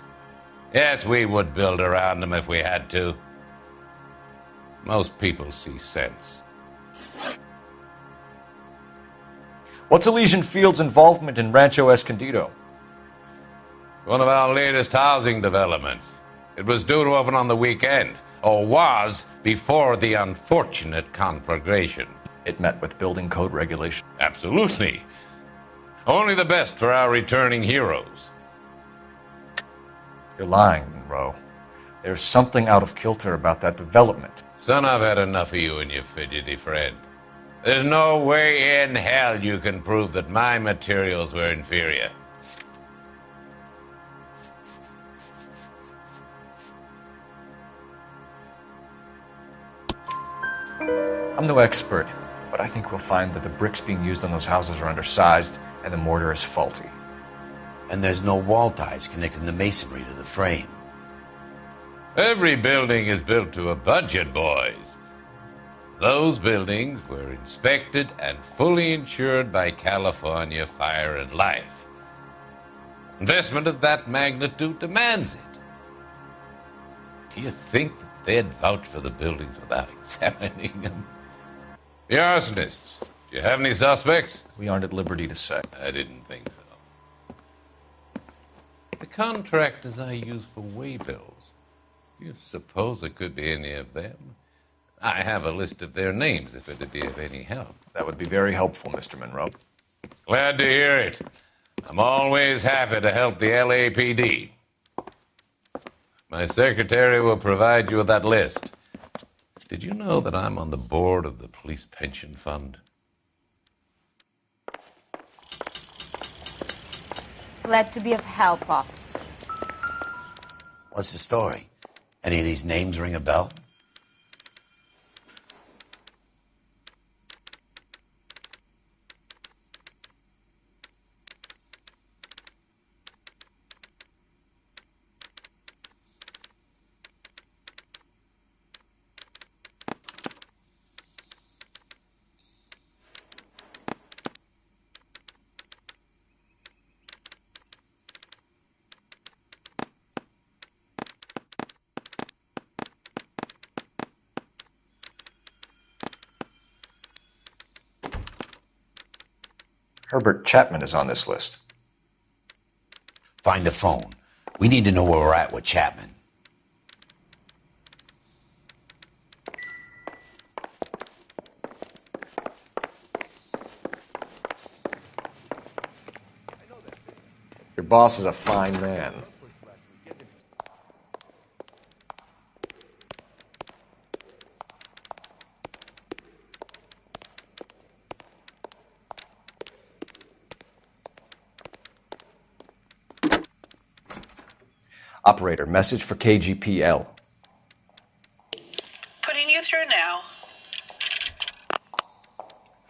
yes, we would build around them if we had to. Most people see sense. What's Elysian Field's involvement in Rancho Escondido? One of our latest housing developments. It was due to open on the weekend, or was before the unfortunate conflagration. It met with building code regulation. Absolutely. Only the best for our returning heroes. You're lying, Monroe. There's something out of kilter about that development. Son, I've had enough of you and your fidgety friend. There's no way in hell you can prove that my materials were inferior. I'm no expert, but I think we'll find that the bricks being used on those houses are undersized and the mortar is faulty. And there's no wall ties connecting the masonry to the frame. Every building is built to a budget, boys. Those buildings were inspected and fully insured by California Fire and Life. Investment of that magnitude demands it. Do you think that they'd vouch for the buildings without examining them? The arsonists, do you have any suspects? We aren't at liberty to say. I didn't think so. The contractors I use for waybills, do you suppose it could be any of them? I have a list of their names if it'd be of any help. That would be very helpful, Mr. Monroe. Glad to hear it. I'm always happy to help the LAPD. My secretary will provide you with that list. Did you know that I'm on the board of the police pension fund? Glad to be of help, officers. What's the story? Any of these names ring a bell? Herbert Chapman is on this list. Find the phone. We need to know where we're at with Chapman. Your boss is a fine man. Operator, message for KGPL. Putting you through now.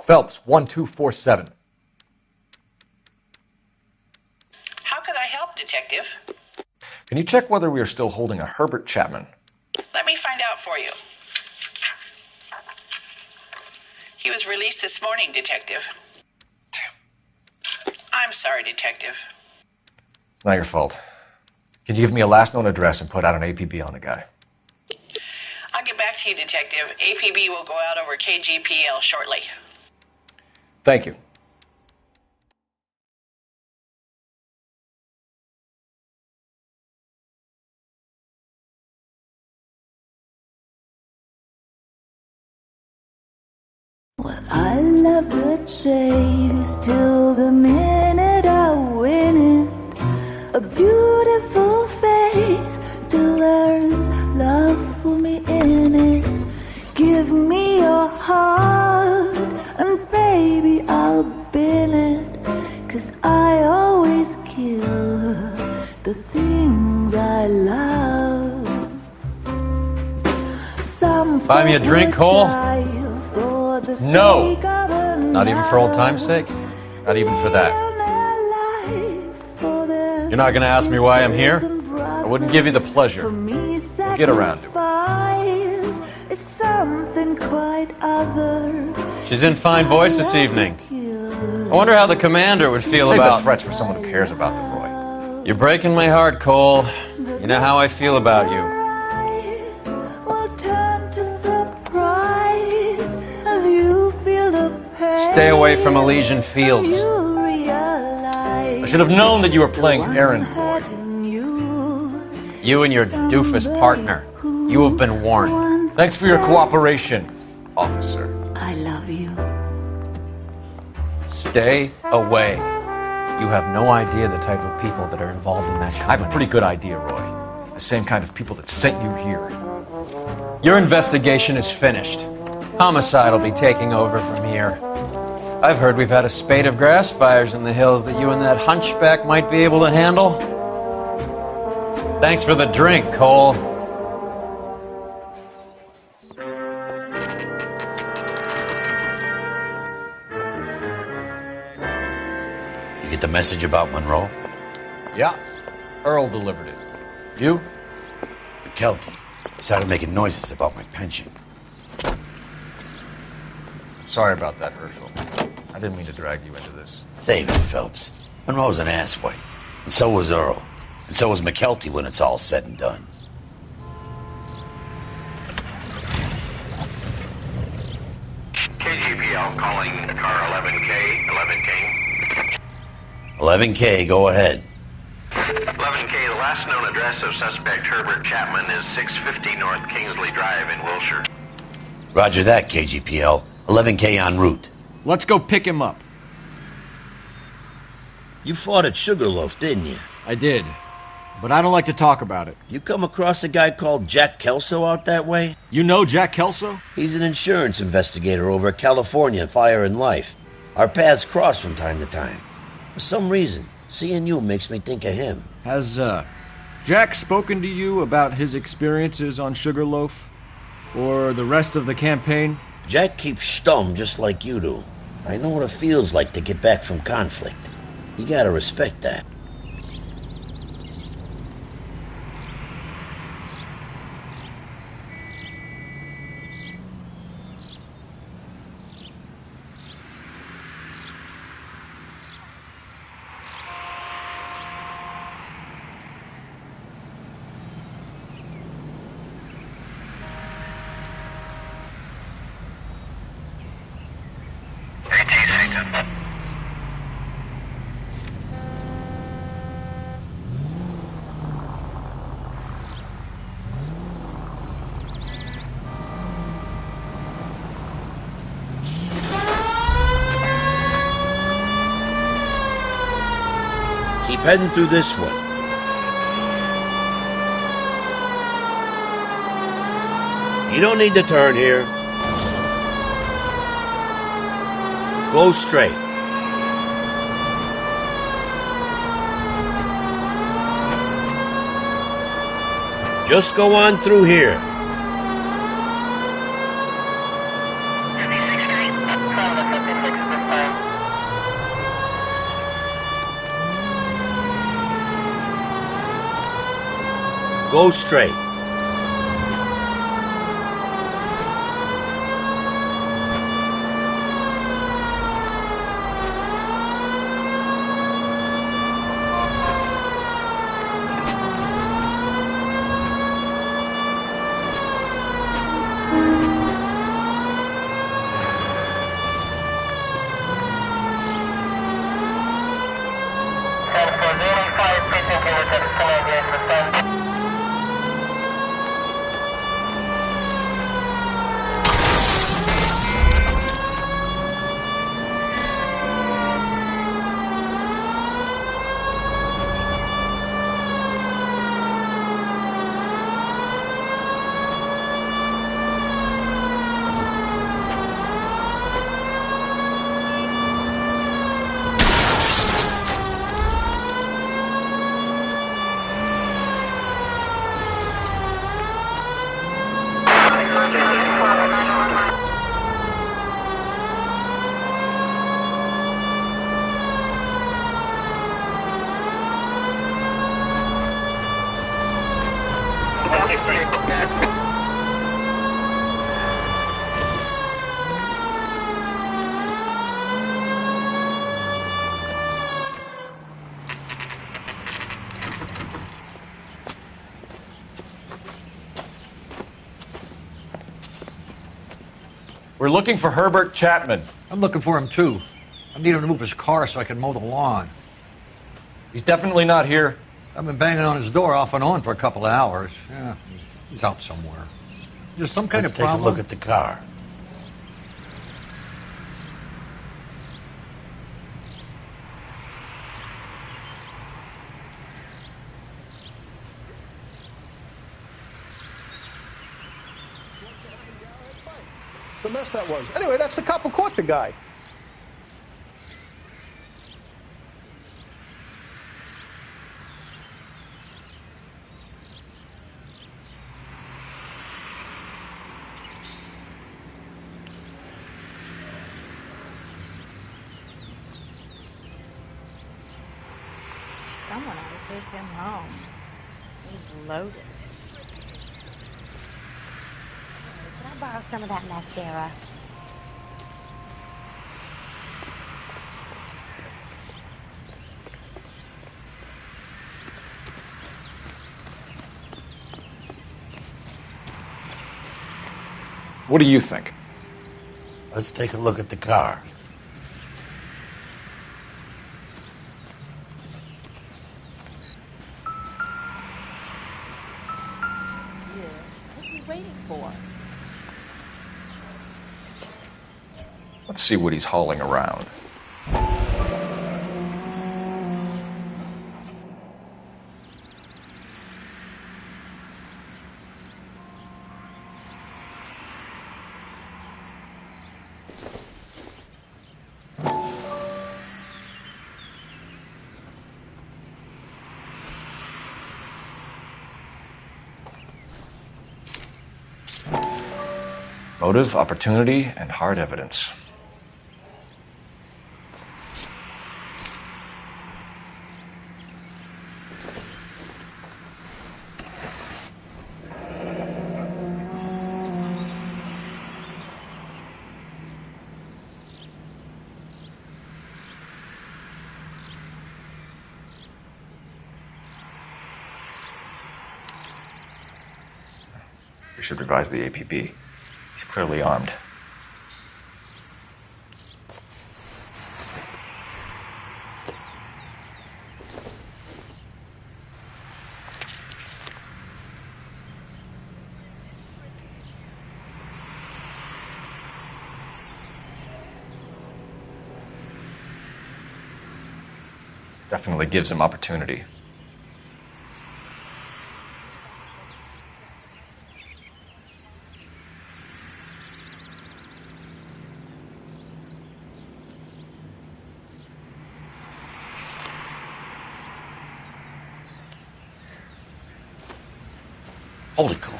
Phelps, 1247. How could I help, Detective? Can you check whether we are still holding a Herbert Chapman? Let me find out for you. He was released this morning, Detective. Damn. I'm sorry, Detective. It's not your fault. Can you give me a last known address and put out an APB on the guy? I'll get back to you, Detective. APB will go out over KGPL shortly. Thank you. Well, I love the chase till the minute I win it. A beautiful face till there's love for me in it. Give me your heart and baby I'll bill it, 'cause I always kill Buy me a drink, Cole? No! Not even for old time's sake? Not even for that. You're not going to ask me why I'm here? I wouldn't give you the pleasure. We'll get around to it. She's in fine voice this evening. I wonder how the commander would feel Save about... the threats for someone who cares about them, Roy. You're breaking my heart, Cole. You know how I feel about you. Stay away from Elysian Fields. I should have known that you were playing errand boy. You and your doofus partner. You have been warned. Thanks for your cooperation, officer. I love you. Stay away. You have no idea the type of people that are involved in that company. I have a pretty good idea, Roy. The same kind of people that sent you here. Your investigation is finished. Homicide will be taking over from here. I've heard we've had a spate of grass fires in the hills that you and that hunchback might be able to handle. Thanks for the drink, Cole. You get the message about Monroe? Yeah. Earl delivered it. You? McKelty started making noises about my pension. Sorry about that, Herschel. I didn't mean to drag you into this. Save it, Phelps. Monroe's an asswipe. And so was Earl. And so was McKelty when it's all said and done. KGPL calling car 11K, 11K. 11K, go ahead. 11K, the last known address of suspect Herbert Chapman is 650 North Kingsley Drive in Wilshire. Roger that, KGPL. 11K en route. Let's go pick him up. You fought at Sugarloaf, didn't you? I did, but I don't like to talk about it. You come across a guy called Jack Kelso out that way? You know Jack Kelso? He's an insurance investigator over at California Fire and Life. Our paths cross from time to time. For some reason, seeing you makes me think of him. Has, Jack spoken to you about his experiences on Sugarloaf? Or the rest of the campaign? Jack keeps stum just like you do. I know what it feels like to get back from conflict. You gotta respect that. Keep heading through this one. You don't need to turn here. Go straight. Just go on through here. Go straight. We're looking for Herbert Chapman. I'm looking for him, too. I need him to move his car so I can mow the lawn. He's definitely not here. I've been banging on his door off and on for a couple of hours. Yeah, he's out somewhere. There's some kind Let's of problem. take a look at the car. It's a mess that was. Anyway, that's the cop who caught the guy. Someone ought to take him home. He's loaded. Could I borrow some of that mascara? What do you think? Let's take a look at the car. What's he waiting for? Let's see what he's hauling around. Motive, opportunity, and hard evidence. We should revise the APB. He's clearly armed. Definitely gives him opportunity. Holy cow.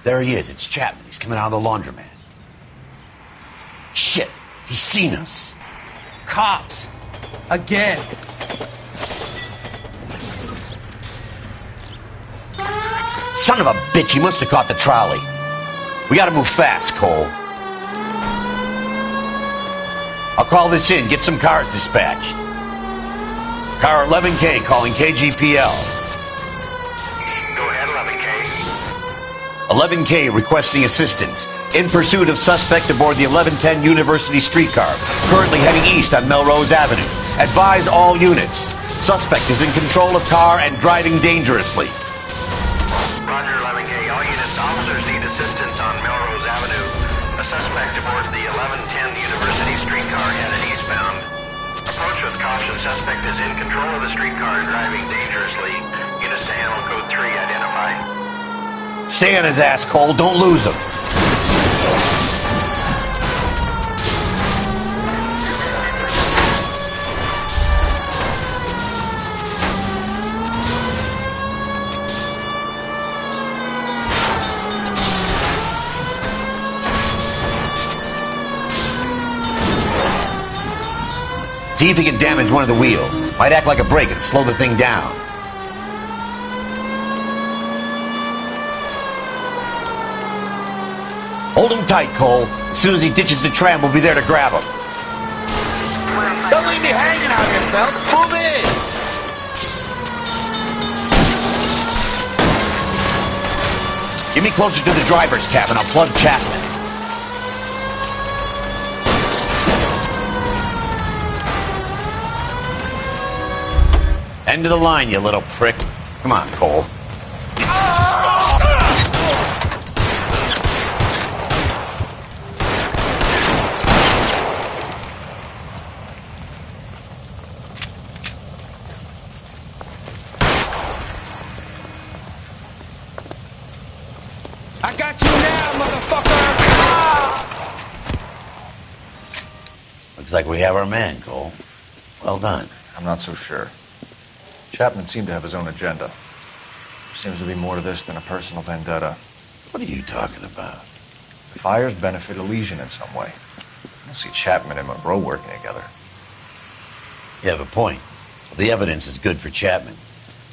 There he is. It's Chapman. He's coming out of the laundromat. Shit. He's seen us. Cops! Again! Son of a bitch. He must have caught the trolley. We gotta move fast, Cole. I'll call this in. Get some cars dispatched. Car 11K calling KGPL. 11K requesting assistance. In pursuit of suspect aboard the 1110 University streetcar, currently heading east on Melrose Avenue. Advise all units. Suspect is in control of car and driving dangerously. Roger, 11K. All units, officers need assistance on Melrose Avenue. A suspect aboard the 1110 University streetcar headed eastbound. Approach with caution. Suspect is in control of the streetcar and driving dangerously. Units to handle code 3 identified. Stay on his ass, Cole. Don't lose him. See if he can damage one of the wheels. Might act like a brake and slow the thing down. Hold him tight, Cole. As soon as he ditches the tram, we'll be there to grab him. Don't leave me hanging out here, Phelps. Move in. Get me closer to the driver's cabin. I'll plug Chapman. End of the line, you little prick. Come on, Cole. I got you now, motherfucker! Looks like we have our man, Cole. Well done. I'm not so sure. Chapman seemed to have his own agenda. Seems to be more to this than a personal vendetta. What are you talking about? The fires benefit Elysian in some way. I don't see Chapman and Monroe working together. You have a point. Well, the evidence is good for Chapman.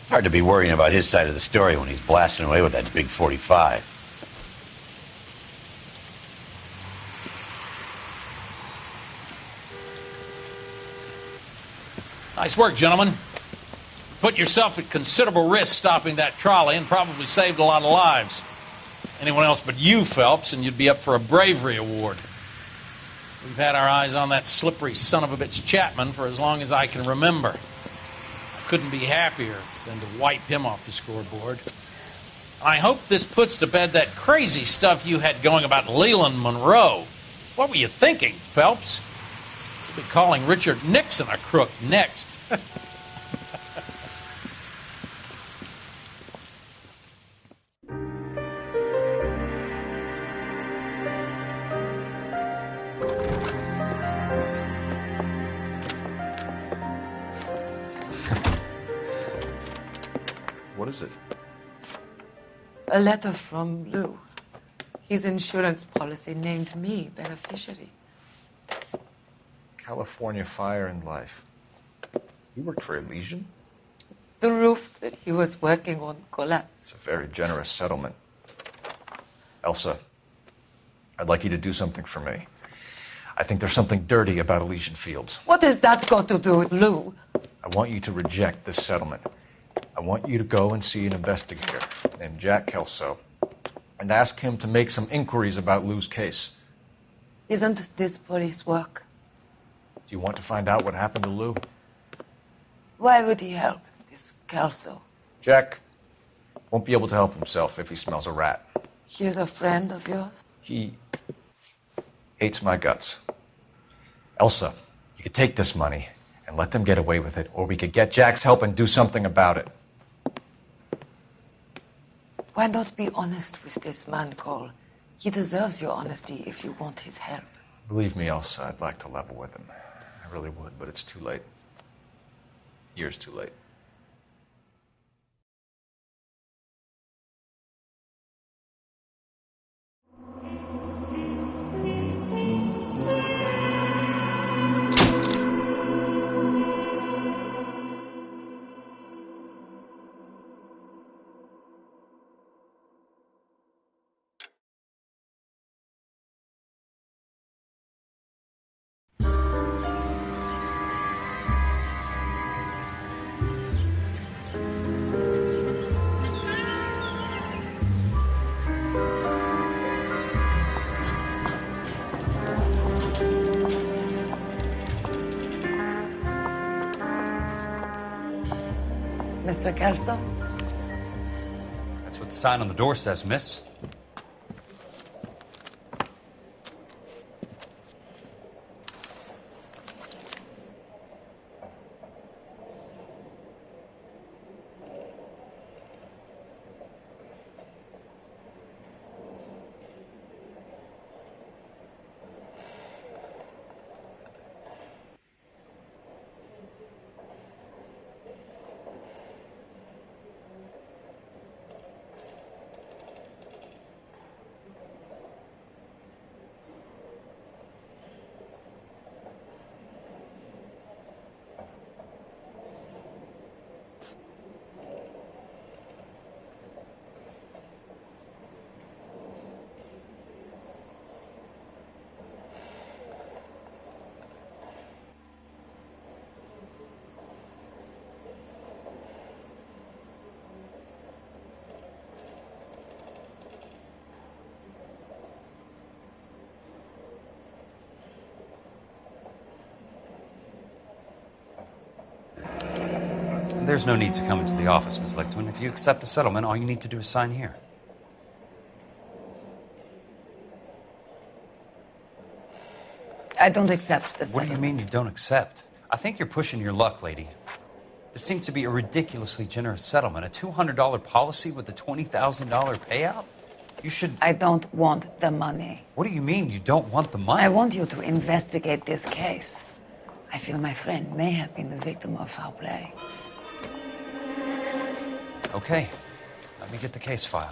It's hard to be worrying about his side of the story when he's blasting away with that big 45. Nice work, gentlemen. Put yourself at considerable risk stopping that trolley and probably saved a lot of lives. Anyone else but you, Phelps, and you'd be up for a bravery award. We've had our eyes on that slippery son of a bitch Chapman for as long as I can remember. I couldn't be happier than to wipe him off the scoreboard. I hope this puts to bed that crazy stuff you had going about Leland Monroe. What were you thinking, Phelps? You'll be calling Richard Nixon a crook next. What is it? A letter from Lou. His insurance policy named me beneficiary. California Fire and Life. You worked for Elysian? The roofs that he was working on collapsed. It's a very generous settlement. Elsa, I'd like you to do something for me. I think there's something dirty about Elysian Fields. What has that got to do with Lou? I want you to reject this settlement. I want you to go and see an investigator named Jack Kelso and ask him to make some inquiries about Lou's case. Isn't this police work? Do you want to find out what happened to Lou? Why would he help, this Kelso? Jack won't be able to help himself if he smells a rat. He is a friend of yours? He hates my guts. Elsa, you could take this money and let them get away with it, or we could get Jack's help and do something about it. Why not be honest with this man, Cole? He deserves your honesty if you want his help. Believe me, Elsa, I'd like to level with him. I really would, but it's too late. Years too late. Mr. Kelso? That's what the sign on the door says, miss. There's no need to come into the office, Ms. Lichtman. If you accept the settlement, all you need to do is sign here. I don't accept this. What do you mean you don't accept? I think you're pushing your luck, lady. This seems to be a ridiculously generous settlement. A $200 policy with a $20,000 payout? You should... I don't want the money. What do you mean you don't want the money? I want you to investigate this case. I feel my friend may have been the victim of foul play. Okay. Let me get the case file.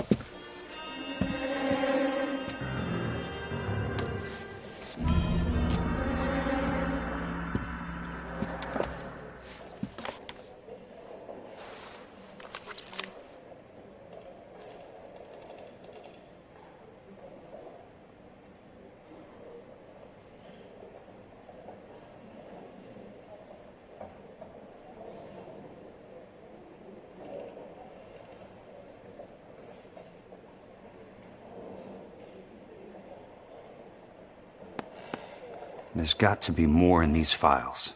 There's got to be more in these files.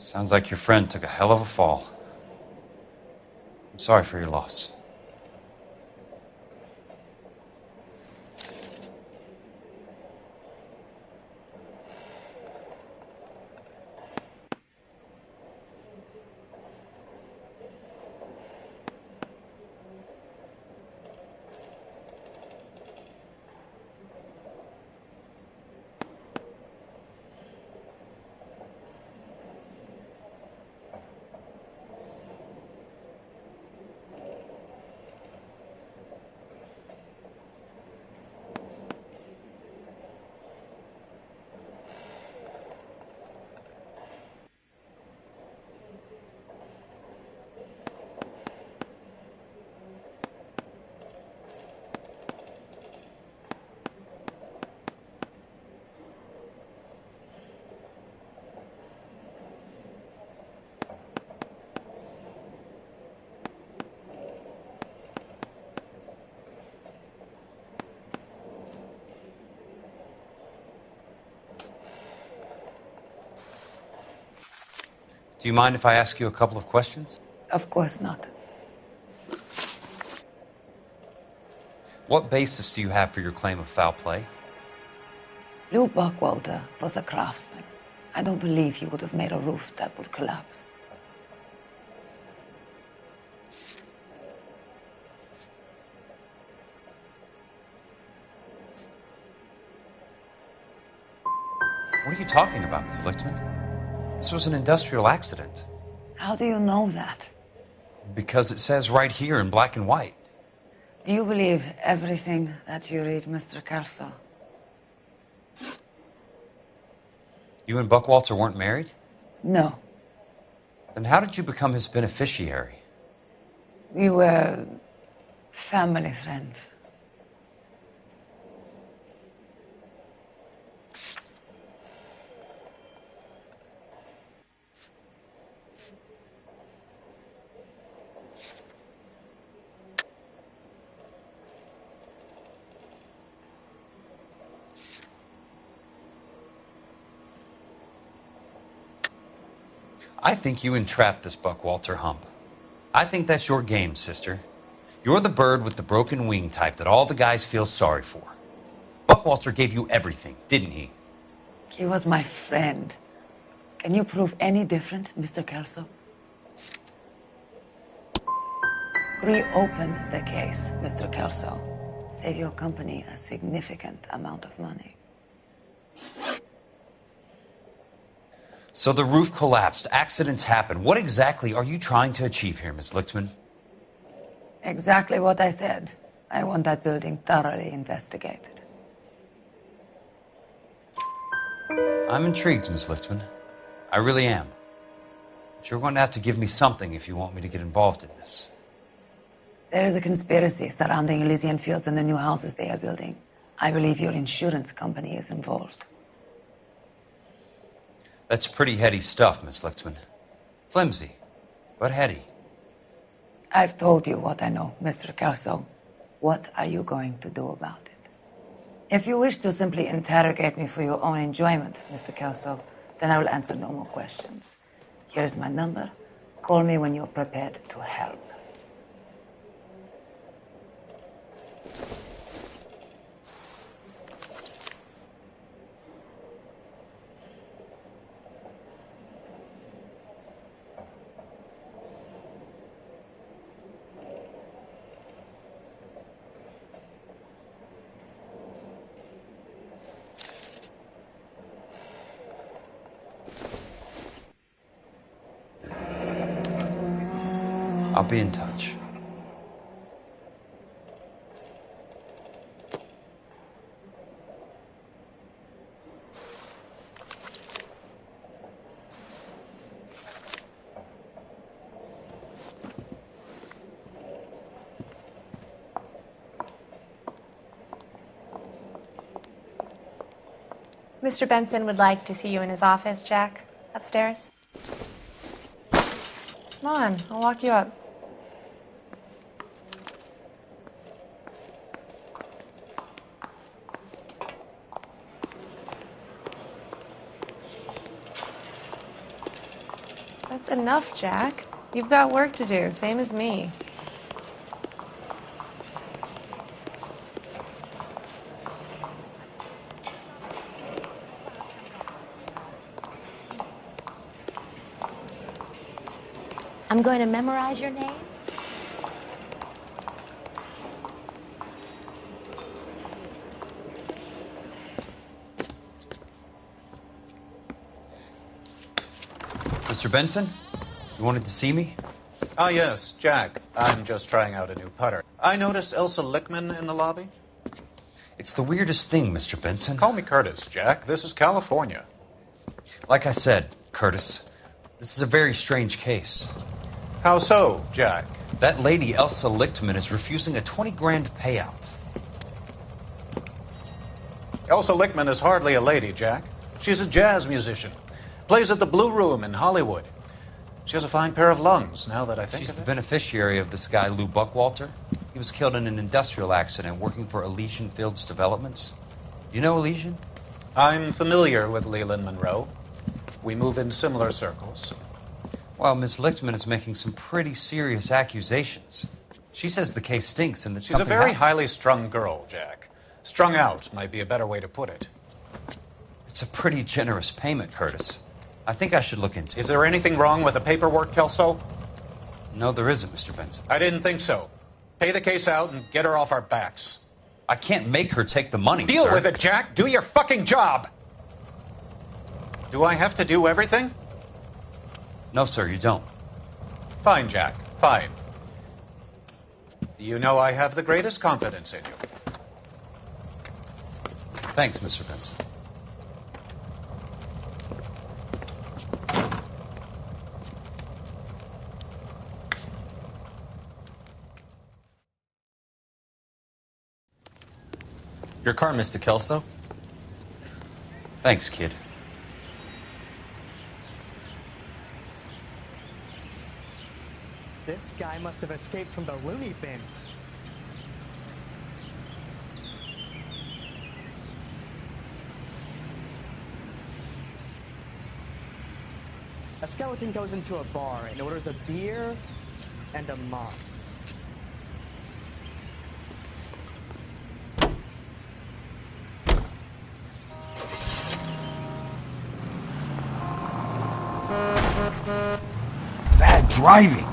Sounds like your friend took a hell of a fall. I'm sorry for your loss. Do you mind if I ask you a couple of questions? Of course not. What basis do you have for your claim of foul play? Lou Buckwalter was a craftsman. I don't believe he would have made a roof that would collapse. What are you talking about, Miss Lichtman? This was an industrial accident. How do you know that? Because it says right here in black and white. Do you believe everything that you read, Mr. Kelso? You and Buckwalter weren't married? No. Then how did you become his beneficiary? We were family friends. I think you entrapped this Buckwalter hump. I think that's your game, sister. You're the bird with the broken wing type that all the guys feel sorry for. Buckwalter gave you everything, didn't he? He was my friend. Can you prove any different, Mr. Kelso? Reopen the case, Mr. Kelso. Save your company a significant amount of money. So the roof collapsed, accidents happen. What exactly are you trying to achieve here, Miss Lichtman? Exactly what I said. I want that building thoroughly investigated. I'm intrigued, Miss Lichtman. I really am. But you're going to have to give me something if you want me to get involved in this. There is a conspiracy surrounding Elysian Fields and the new houses they are building. I believe your insurance company is involved. That's pretty heady stuff, Miss Lichtman. Flimsy, but heady. I've told you what I know, Mr. Kelso. What are you going to do about it? If you wish to simply interrogate me for your own enjoyment, Mr. Kelso, then I will answer no more questions. Here is my number. Call me when you're prepared to help. I'll be in touch. Mr. Benson would like to see you in his office, Jack. Upstairs. Come on, I'll walk you up. That's enough, Jack. You've got work to do, same as me. I'm going to memorize your name. Mr. Benson, you wanted to see me? Ah, yes, Jack. I'm just trying out a new putter. I noticed Elsa Lichtman in the lobby. It's the weirdest thing, Mr. Benson. Call me Curtis, Jack. This is California. Like I said, Curtis, this is a very strange case. How so, Jack? That lady, Elsa Lichtman, is refusing a 20 grand payout. Elsa Lichtman is hardly a lady, Jack. She's a jazz musician. Plays at the Blue Room in Hollywood. She has a fine pair of lungs, now that I think She's of the it. beneficiary of this guy, Lou Buckwalter. He was killed in an industrial accident working for Elysian Fields Developments. You know Elysian? I'm familiar with Leland Monroe. We move in similar circles. Well, Miss Lichtman is making some pretty serious accusations. She says the case stinks and that She's a very highly strung girl, Jack. Strung out might be a better way to put it. It's a pretty generous payment, Curtis. I think I should look into it. Is there anything wrong with the paperwork, Kelso? No, there isn't, Mr. Benson. I didn't think so. Pay the case out and get her off our backs. I can't make her take the money, Deal sir. with it, Jack. Do your fucking job. Do I have to do everything? No, sir, you don't. Fine, Jack. Fine. You know I have the greatest confidence in you. Thanks, Mr. Benson. Your car, Mr. Kelso. Thanks, kid. This guy must have escaped from the loony bin. A skeleton goes into a bar and orders a beer and a mop. Bad driving.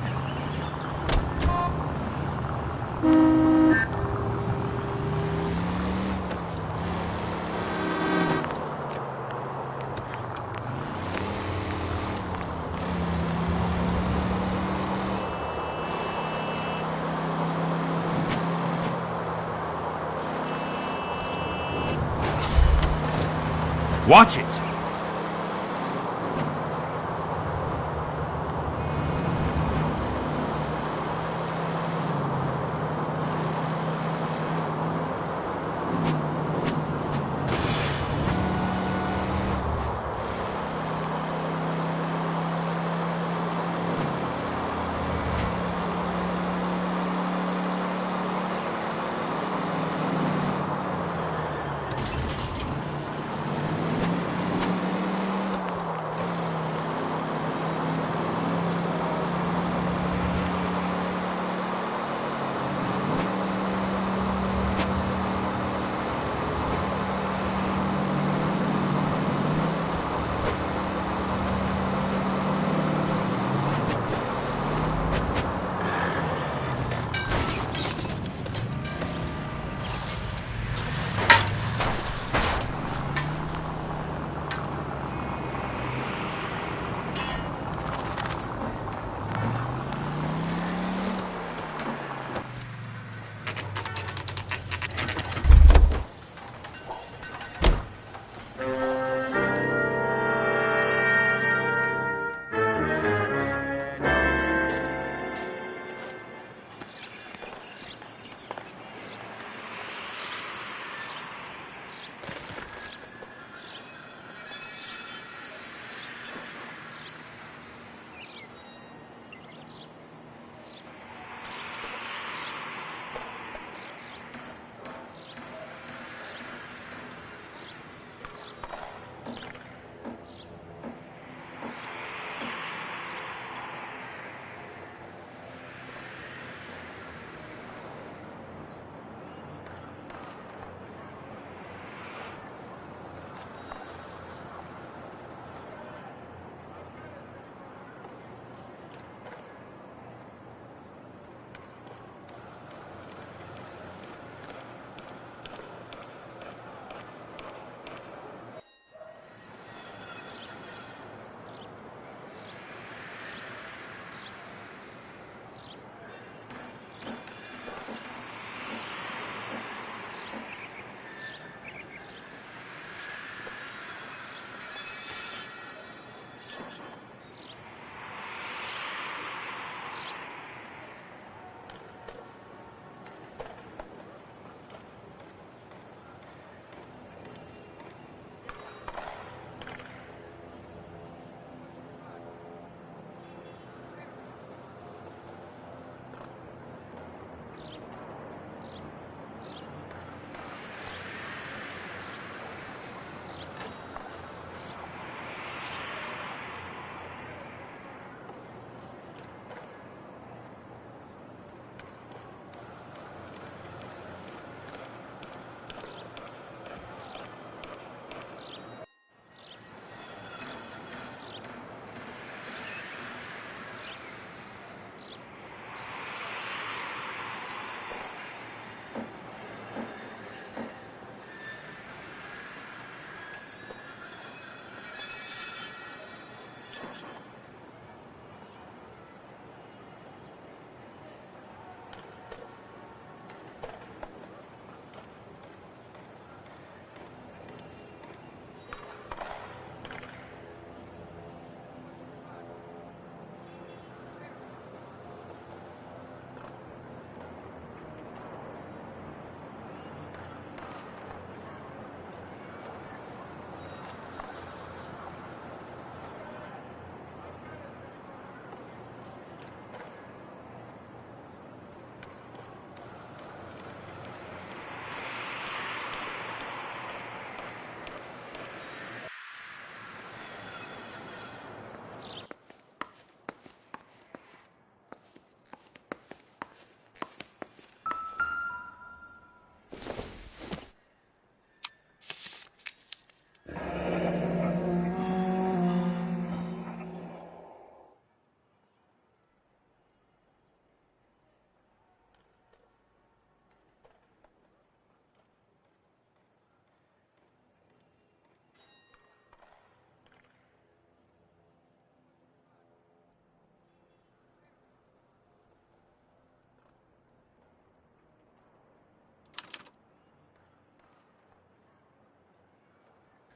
Watch it.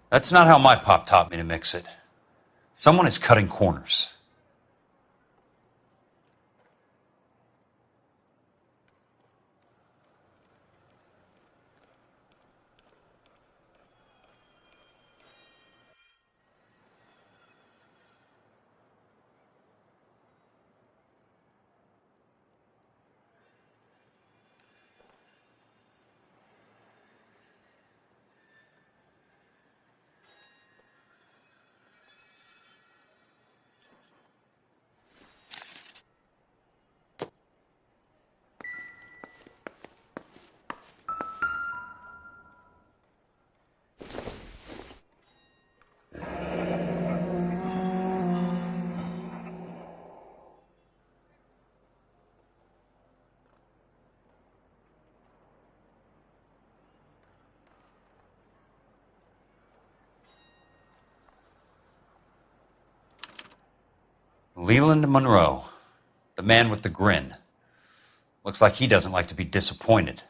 That's not how my pop taught me to mix it. Someone is cutting corners. Leland Monroe, the man with the grin. Looks like he doesn't like to be disappointed.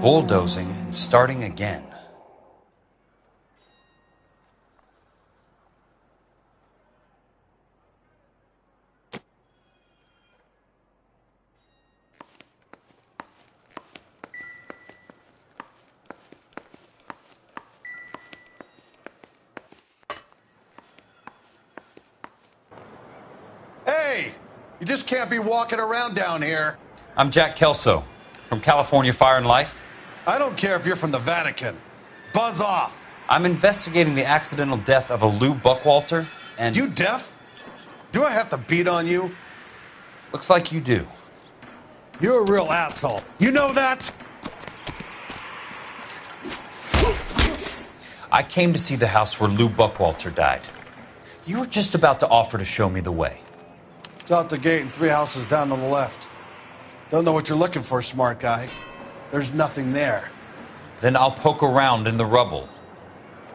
Bulldozing and starting again. Hey! You just can't be walking around down here. I'm Jack Kelso, from California Fire and Life. I don't care if you're from the Vatican. Buzz off. I'm investigating the accidental death of a Lou Buckwalter, and... You deaf? Do I have to beat on you? Looks like you do. You're a real asshole. You know that? I came to see the house where Lou Buckwalter died. You were just about to offer to show me the way. It's out the gate and 3 houses down on the left. Don't know what you're looking for, smart guy. There's nothing there. Then I'll poke around in the rubble.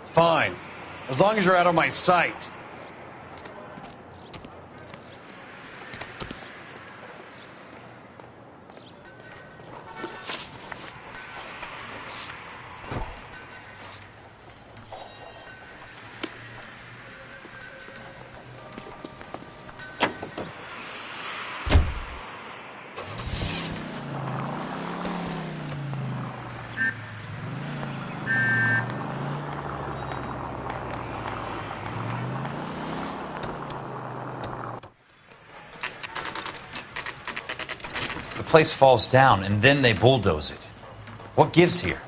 Fine. As long as you're out of my sight. The place falls down, and then they bulldoze it. What gives here?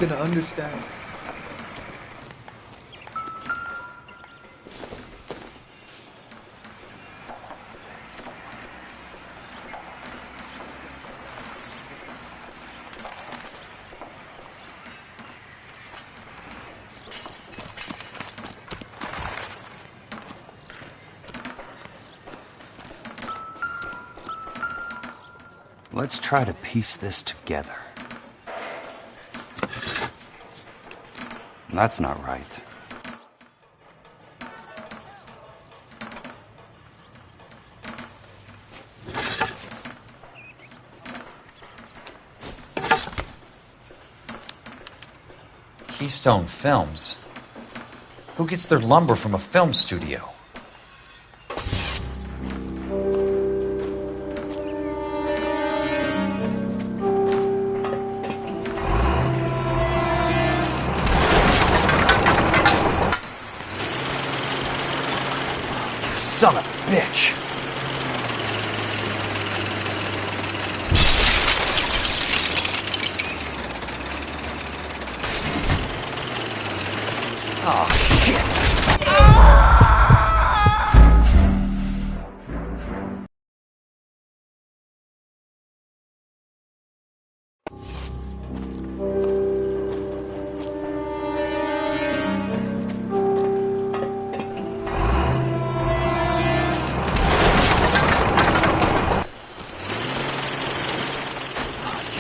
You're gonna understand. Let's try to piece this together. That's not right. Keystone Films? Who gets their lumber from a film studio? Son of a bitch! Oh, shit!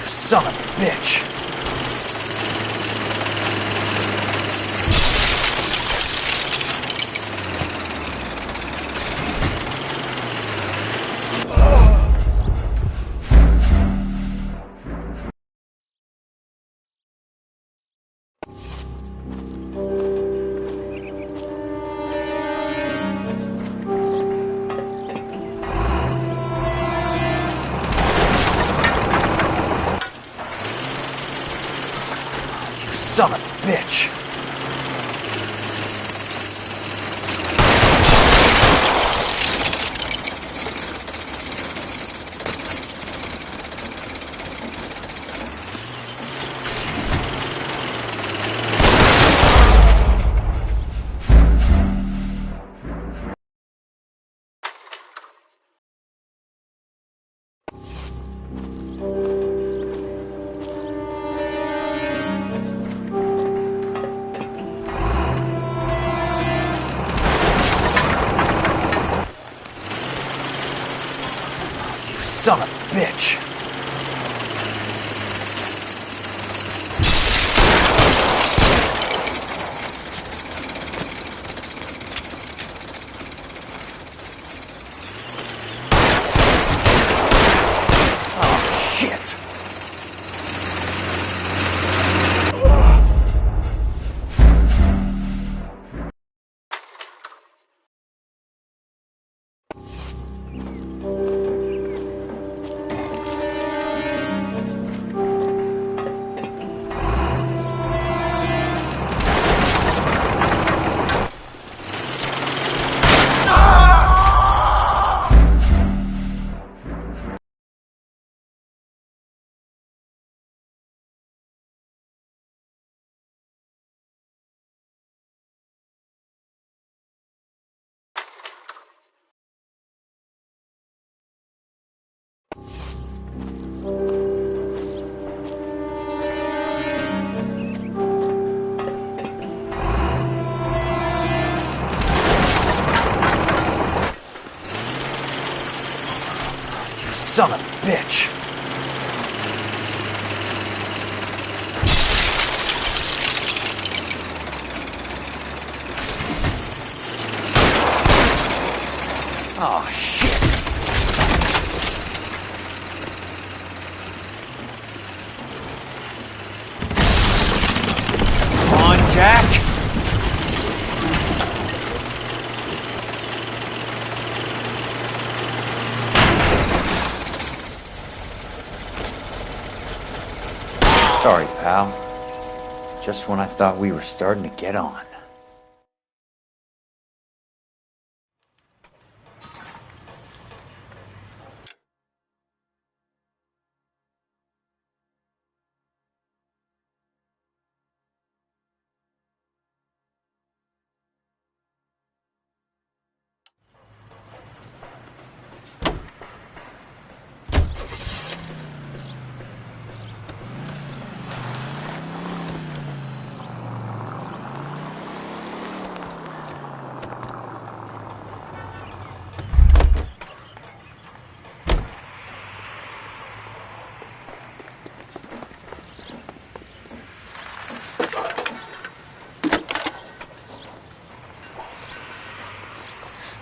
Son of a bitch! Son of a bitch! Son of a bitch! Oh, shit! Son of a bitch! Oh, shit! Come on, Jack! Sorry, pal. Just when I thought we were starting to get on.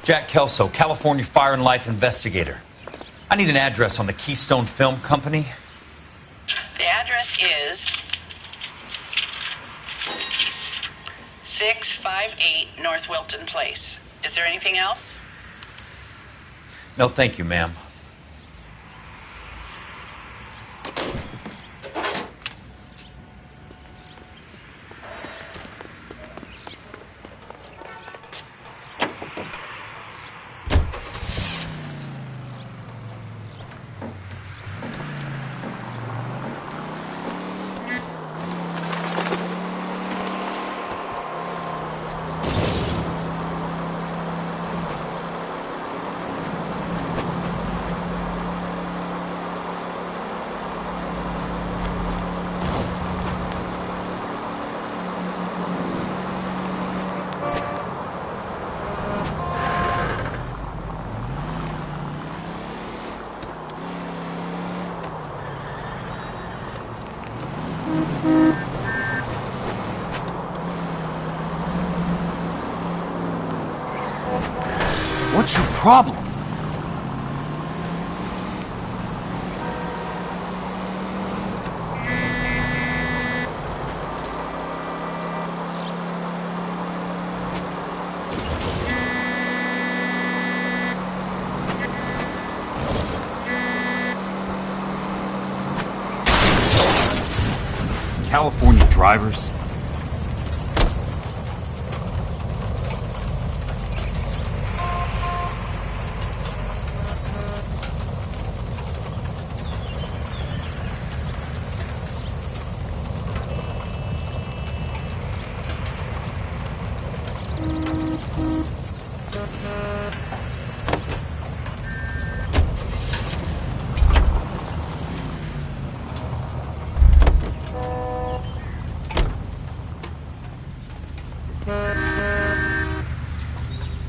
Jack Kelso, California Fire and Life investigator. I need an address on the Keystone Film Company. The address is 658 North Wilton Place. Is there anything else? No, thank you, ma'am. What's your problem? California drivers?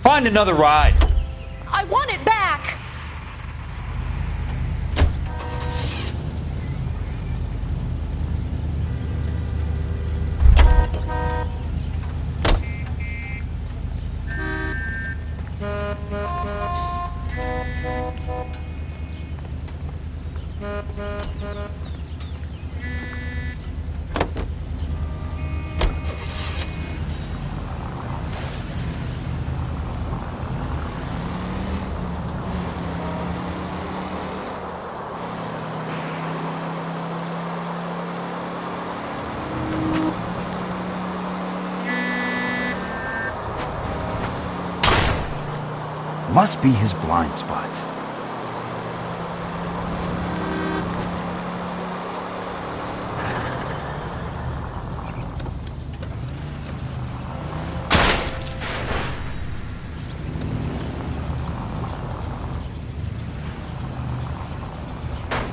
Find another ride. I want it back. Must be his blind spot.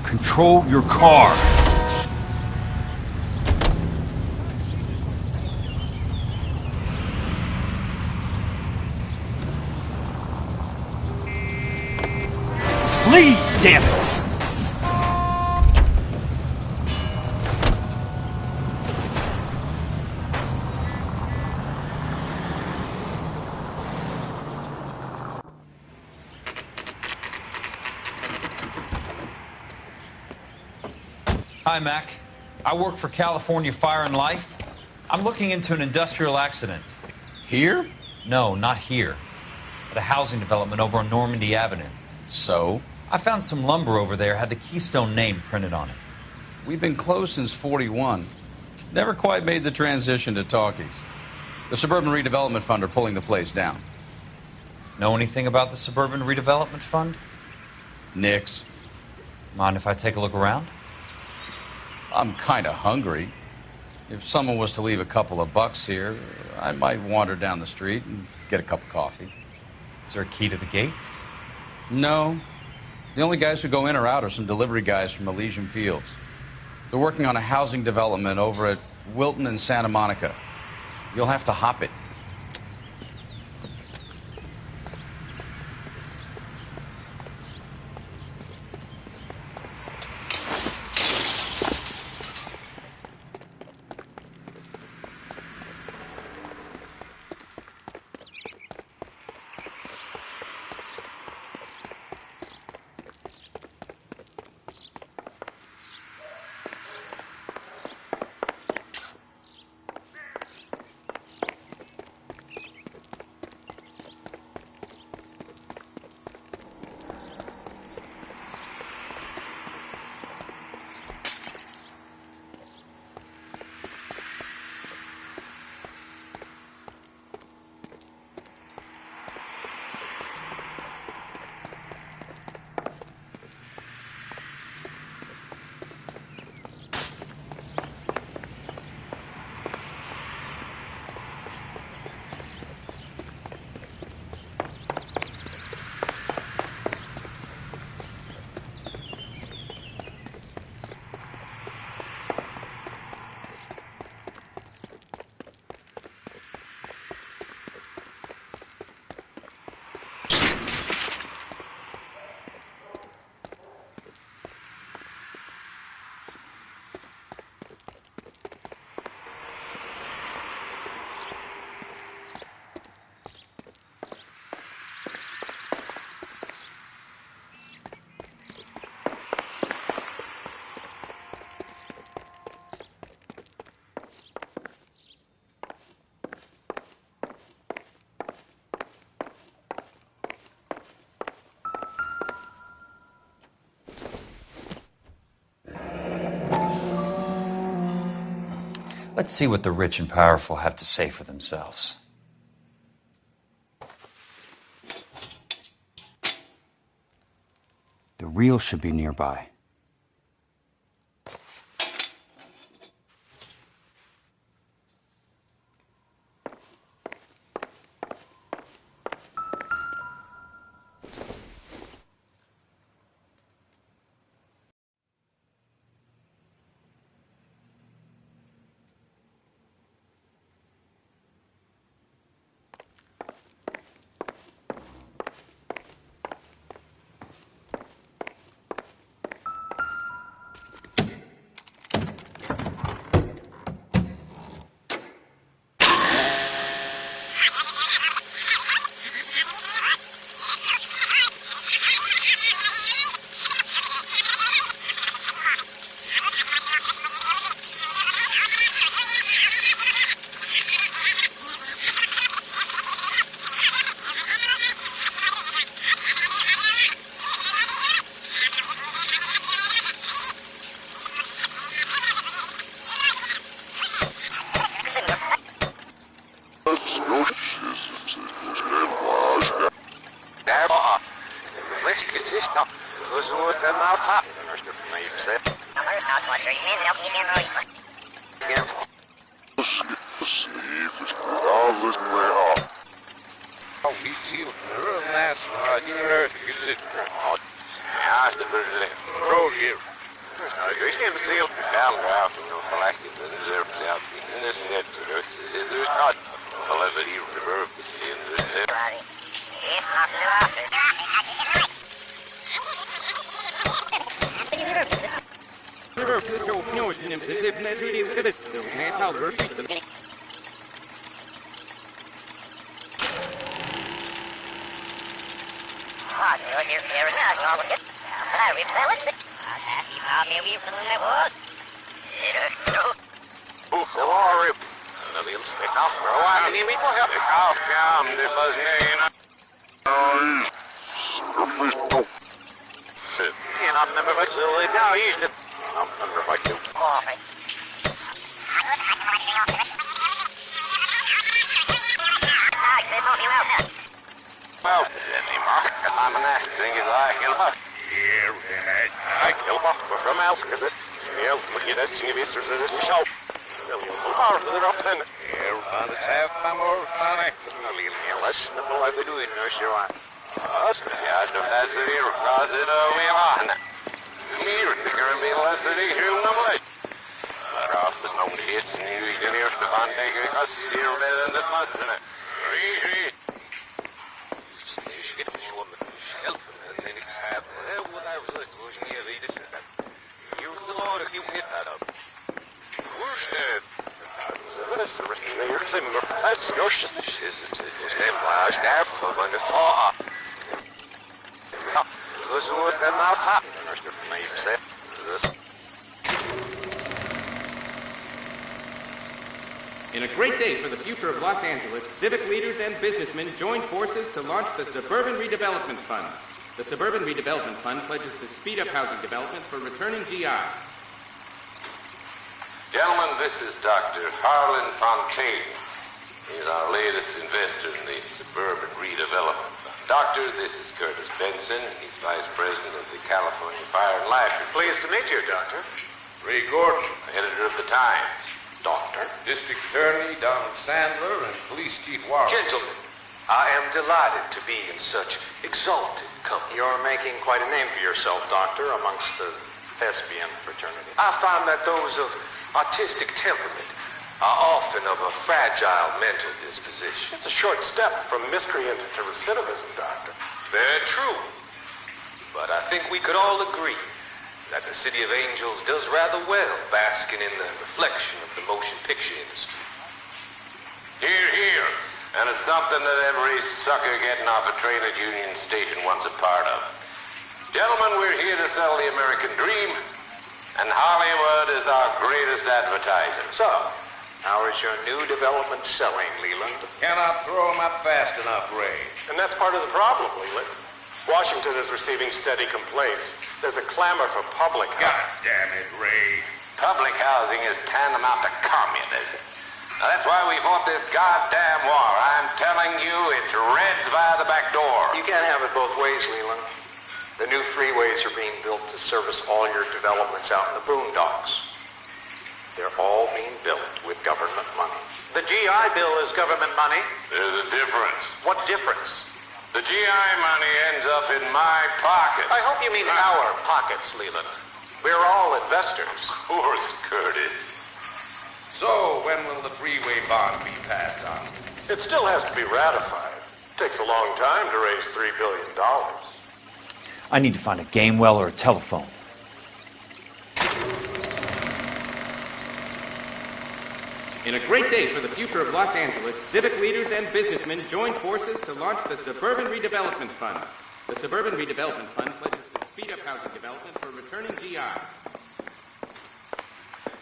Control your car. Please, damn it! Hi, Mac. I work for California Fire and Life. I'm looking into an industrial accident. Here? No, not here. At a housing development over on Normandy Avenue. So? I found some lumber over there, had the Keystone name printed on it. We've been closed since '41. Never quite made the transition to talkies. The Suburban Redevelopment Fund are pulling the place down. Know anything about the Suburban Redevelopment Fund? Nix. Mind if I take a look around? I'm kind of hungry. If someone was to leave a couple of bucks here, I might wander down the street and get a cup of coffee. Is there a key to the gate? No. The only guys who go in or out are some delivery guys from Elysian Fields. They're working on a housing development over at Wilton and Santa Monica. You'll have to hop it. Let's see what the rich and powerful have to say for themselves. The reel should be nearby. In a great day for the future of Los Angeles, civic leaders and businessmen joined forces to launch the Suburban Redevelopment Fund. The Suburban Redevelopment Fund pledges to speed up housing development for returning GI. Gentlemen, this is Dr. Harlan Fontaine. He's our latest investor in the Suburban Redevelopment Fund. Doctor, this is Curtis Benson. He's Vice President of the California Fire and Life. Pleased to meet you, Doctor. Ray Gordon, editor of the Times. Doctor. District Attorney Donald Sandler and Police Chief Warren. Gentlemen, I am delighted to be in such exalted company. You're making quite a name for yourself, Doctor, amongst the thespian fraternity. I find that those of artistic temperament are often of a fragile mental disposition. It's a short step from miscreant to recidivism, Doctor. Very true. But I think we could all agree that the City of Angels does rather well basking in the reflection of the motion picture industry. Hear, hear. And it's something that every sucker getting off a train at Union Station wants a part of. Gentlemen, we're here to sell the American dream, and Hollywood is our greatest advertiser. So, how is your new development selling, Leland? Cannot throw them up fast enough, Ray. And that's part of the problem, Leland. Washington is receiving steady complaints. There's a clamor for public God damn it, Ray. Public housing is tantamount to communism. Now, that's why we fought this goddamn war. I'm telling you, it's Reds via the back door. You can't have it both ways, Leland. The new freeways are being built to service all your developments out in the boondocks. They're all being built with government money. The GI Bill is government money. There's a difference. What difference? The GI money ends up in my pocket. I hope you mean our pockets, Leland. We're all investors. Of course, Curtis. So, when will the freeway bond be passed on? It still has to be ratified. It takes a long time to raise $3 billion. I need to find a game well or a telephone. In a great day for the future of Los Angeles, civic leaders and businessmen joined forces to launch the Suburban Redevelopment Fund. The Suburban Redevelopment Fund pledges to speed up housing development for returning GIs.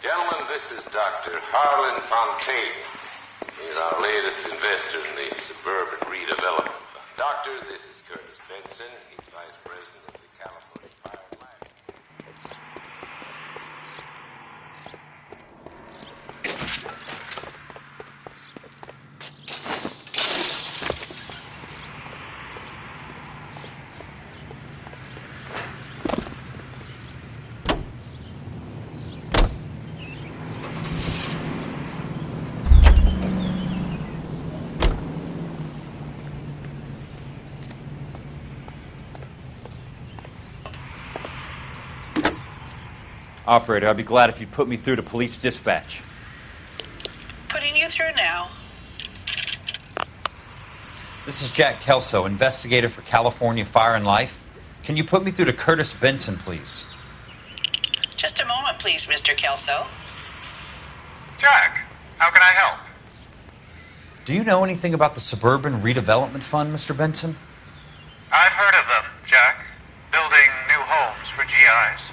Gentlemen, this is Dr. Harlan Fontaine. He's our latest investor in the Suburban Redevelopment Fund. Doctor, this is Curtis Benson. He's Vice President of the California Fire and Life. Operator, I'd be glad if you'd put me through to police dispatch. Putting you through now. This is Jack Kelso, investigator for California Fire and Life. Can you put me through to Curtis Benson, please? Just a moment, please, Mr. Kelso. Jack, how can I help? Do you know anything about the Suburban Redevelopment Fund, Mr. Benson? I've heard of them, Jack. Building new homes for GIs.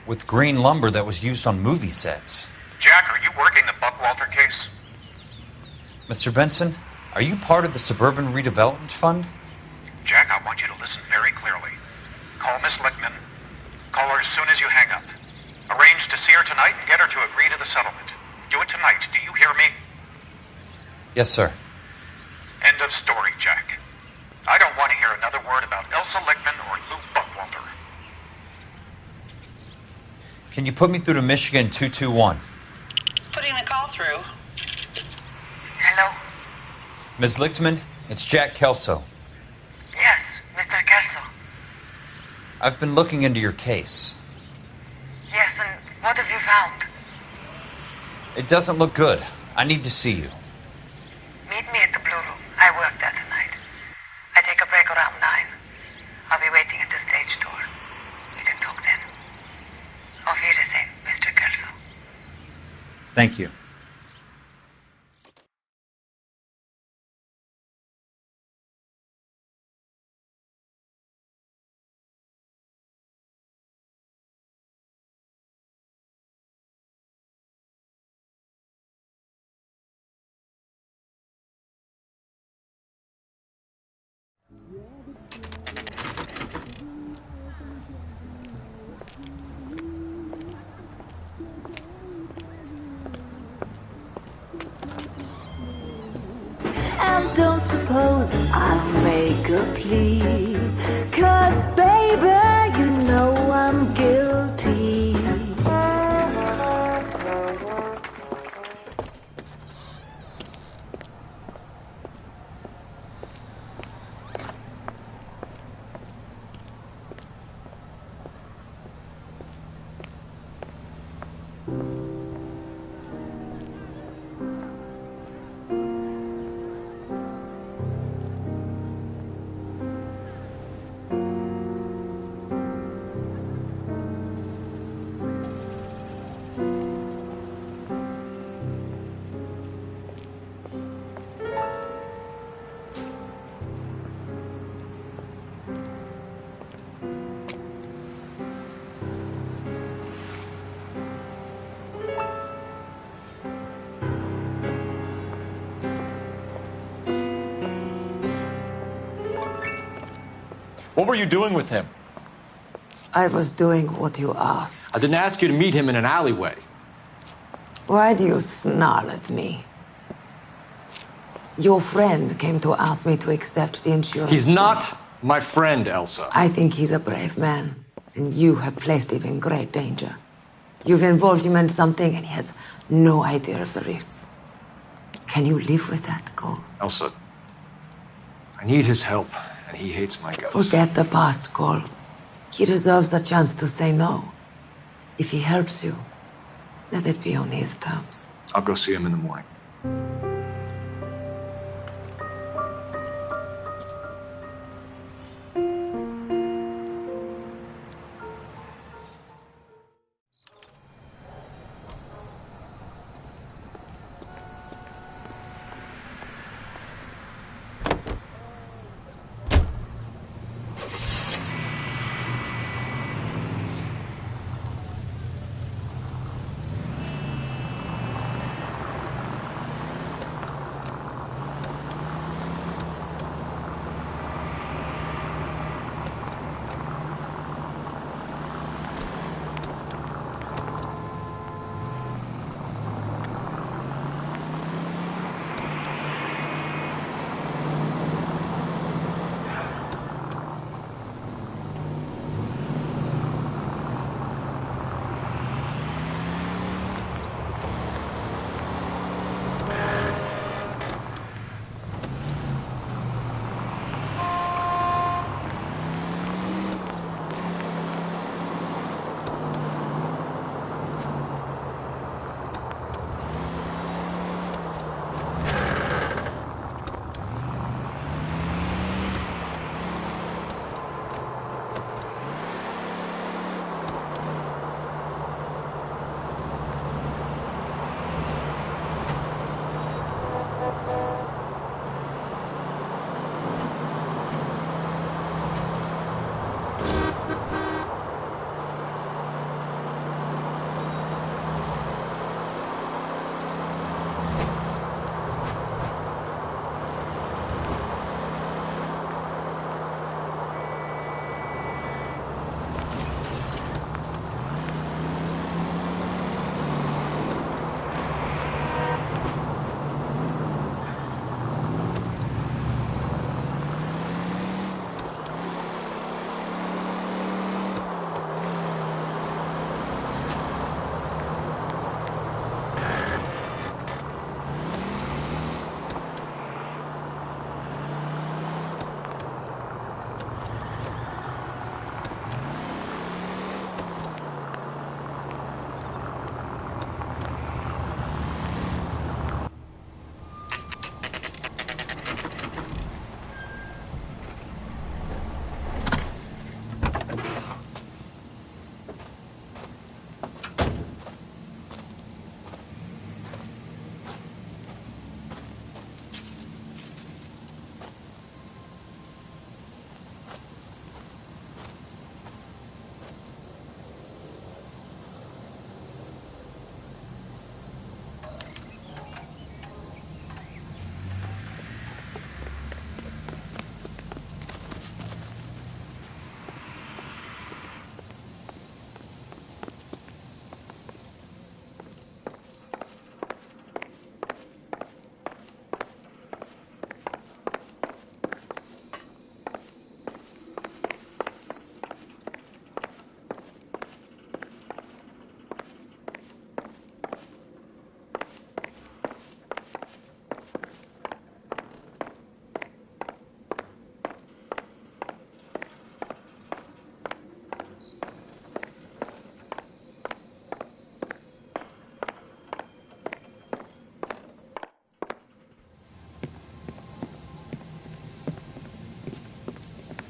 With green lumber that was used on movie sets. Jack, are you working the Buckwalter case? Mr. Benson, are you part of the Suburban Redevelopment Fund? Jack, I want you to listen very clearly. Call Miss Lichtman. Call her as soon as you hang up. Arrange to see her tonight and get her to agree to the settlement. Do it tonight. Do you hear me? Yes, sir. End of story, Jack. I don't want to hear another word about Elsa Lichtman or Lou Buckwalter. Can you put me through to Michigan 221? Putting the call through. Hello? Ms. Lichtman, it's Jack Kelso. Yes, Mr. Kelso. I've been looking into your case. Yes, and what have you found? It doesn't look good. I need to see you. Meet me at the Blue Room. I work there tonight. I take a break around 9. I'll be waiting at the stage door. We can talk then. Auf Wiedersehen, Mr. Kelso. Thank you. And don't suppose I'll make a plea, 'cause baby, you know I'm guilty. What were you doing with him? I was doing what you asked. I didn't ask you to meet him in an alleyway. Why do you snarl at me? Your friend came to ask me to accept the insurance. He's not my friend, Elsa. I think he's a brave man, and you have placed him in great danger. You've involved him in something, and he has no idea of the risk. Can you live with that, Cole? Elsa, I need his help, and he hates my guts. Forget the past, Cole. He deserves a chance to say no. If he helps you, let it be on his terms. I'll go see him in the morning.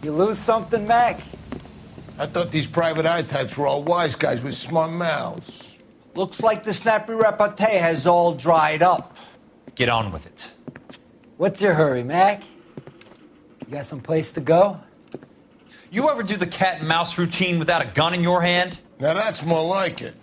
You lose something, Mac? I thought these private eye types were all wise guys with smart mouths. Looks like the snappy repartee has all dried up. Get on with it. What's your hurry, Mac? You got some place to go? You ever do the cat and mouse routine without a gun in your hand? Now that's more like it.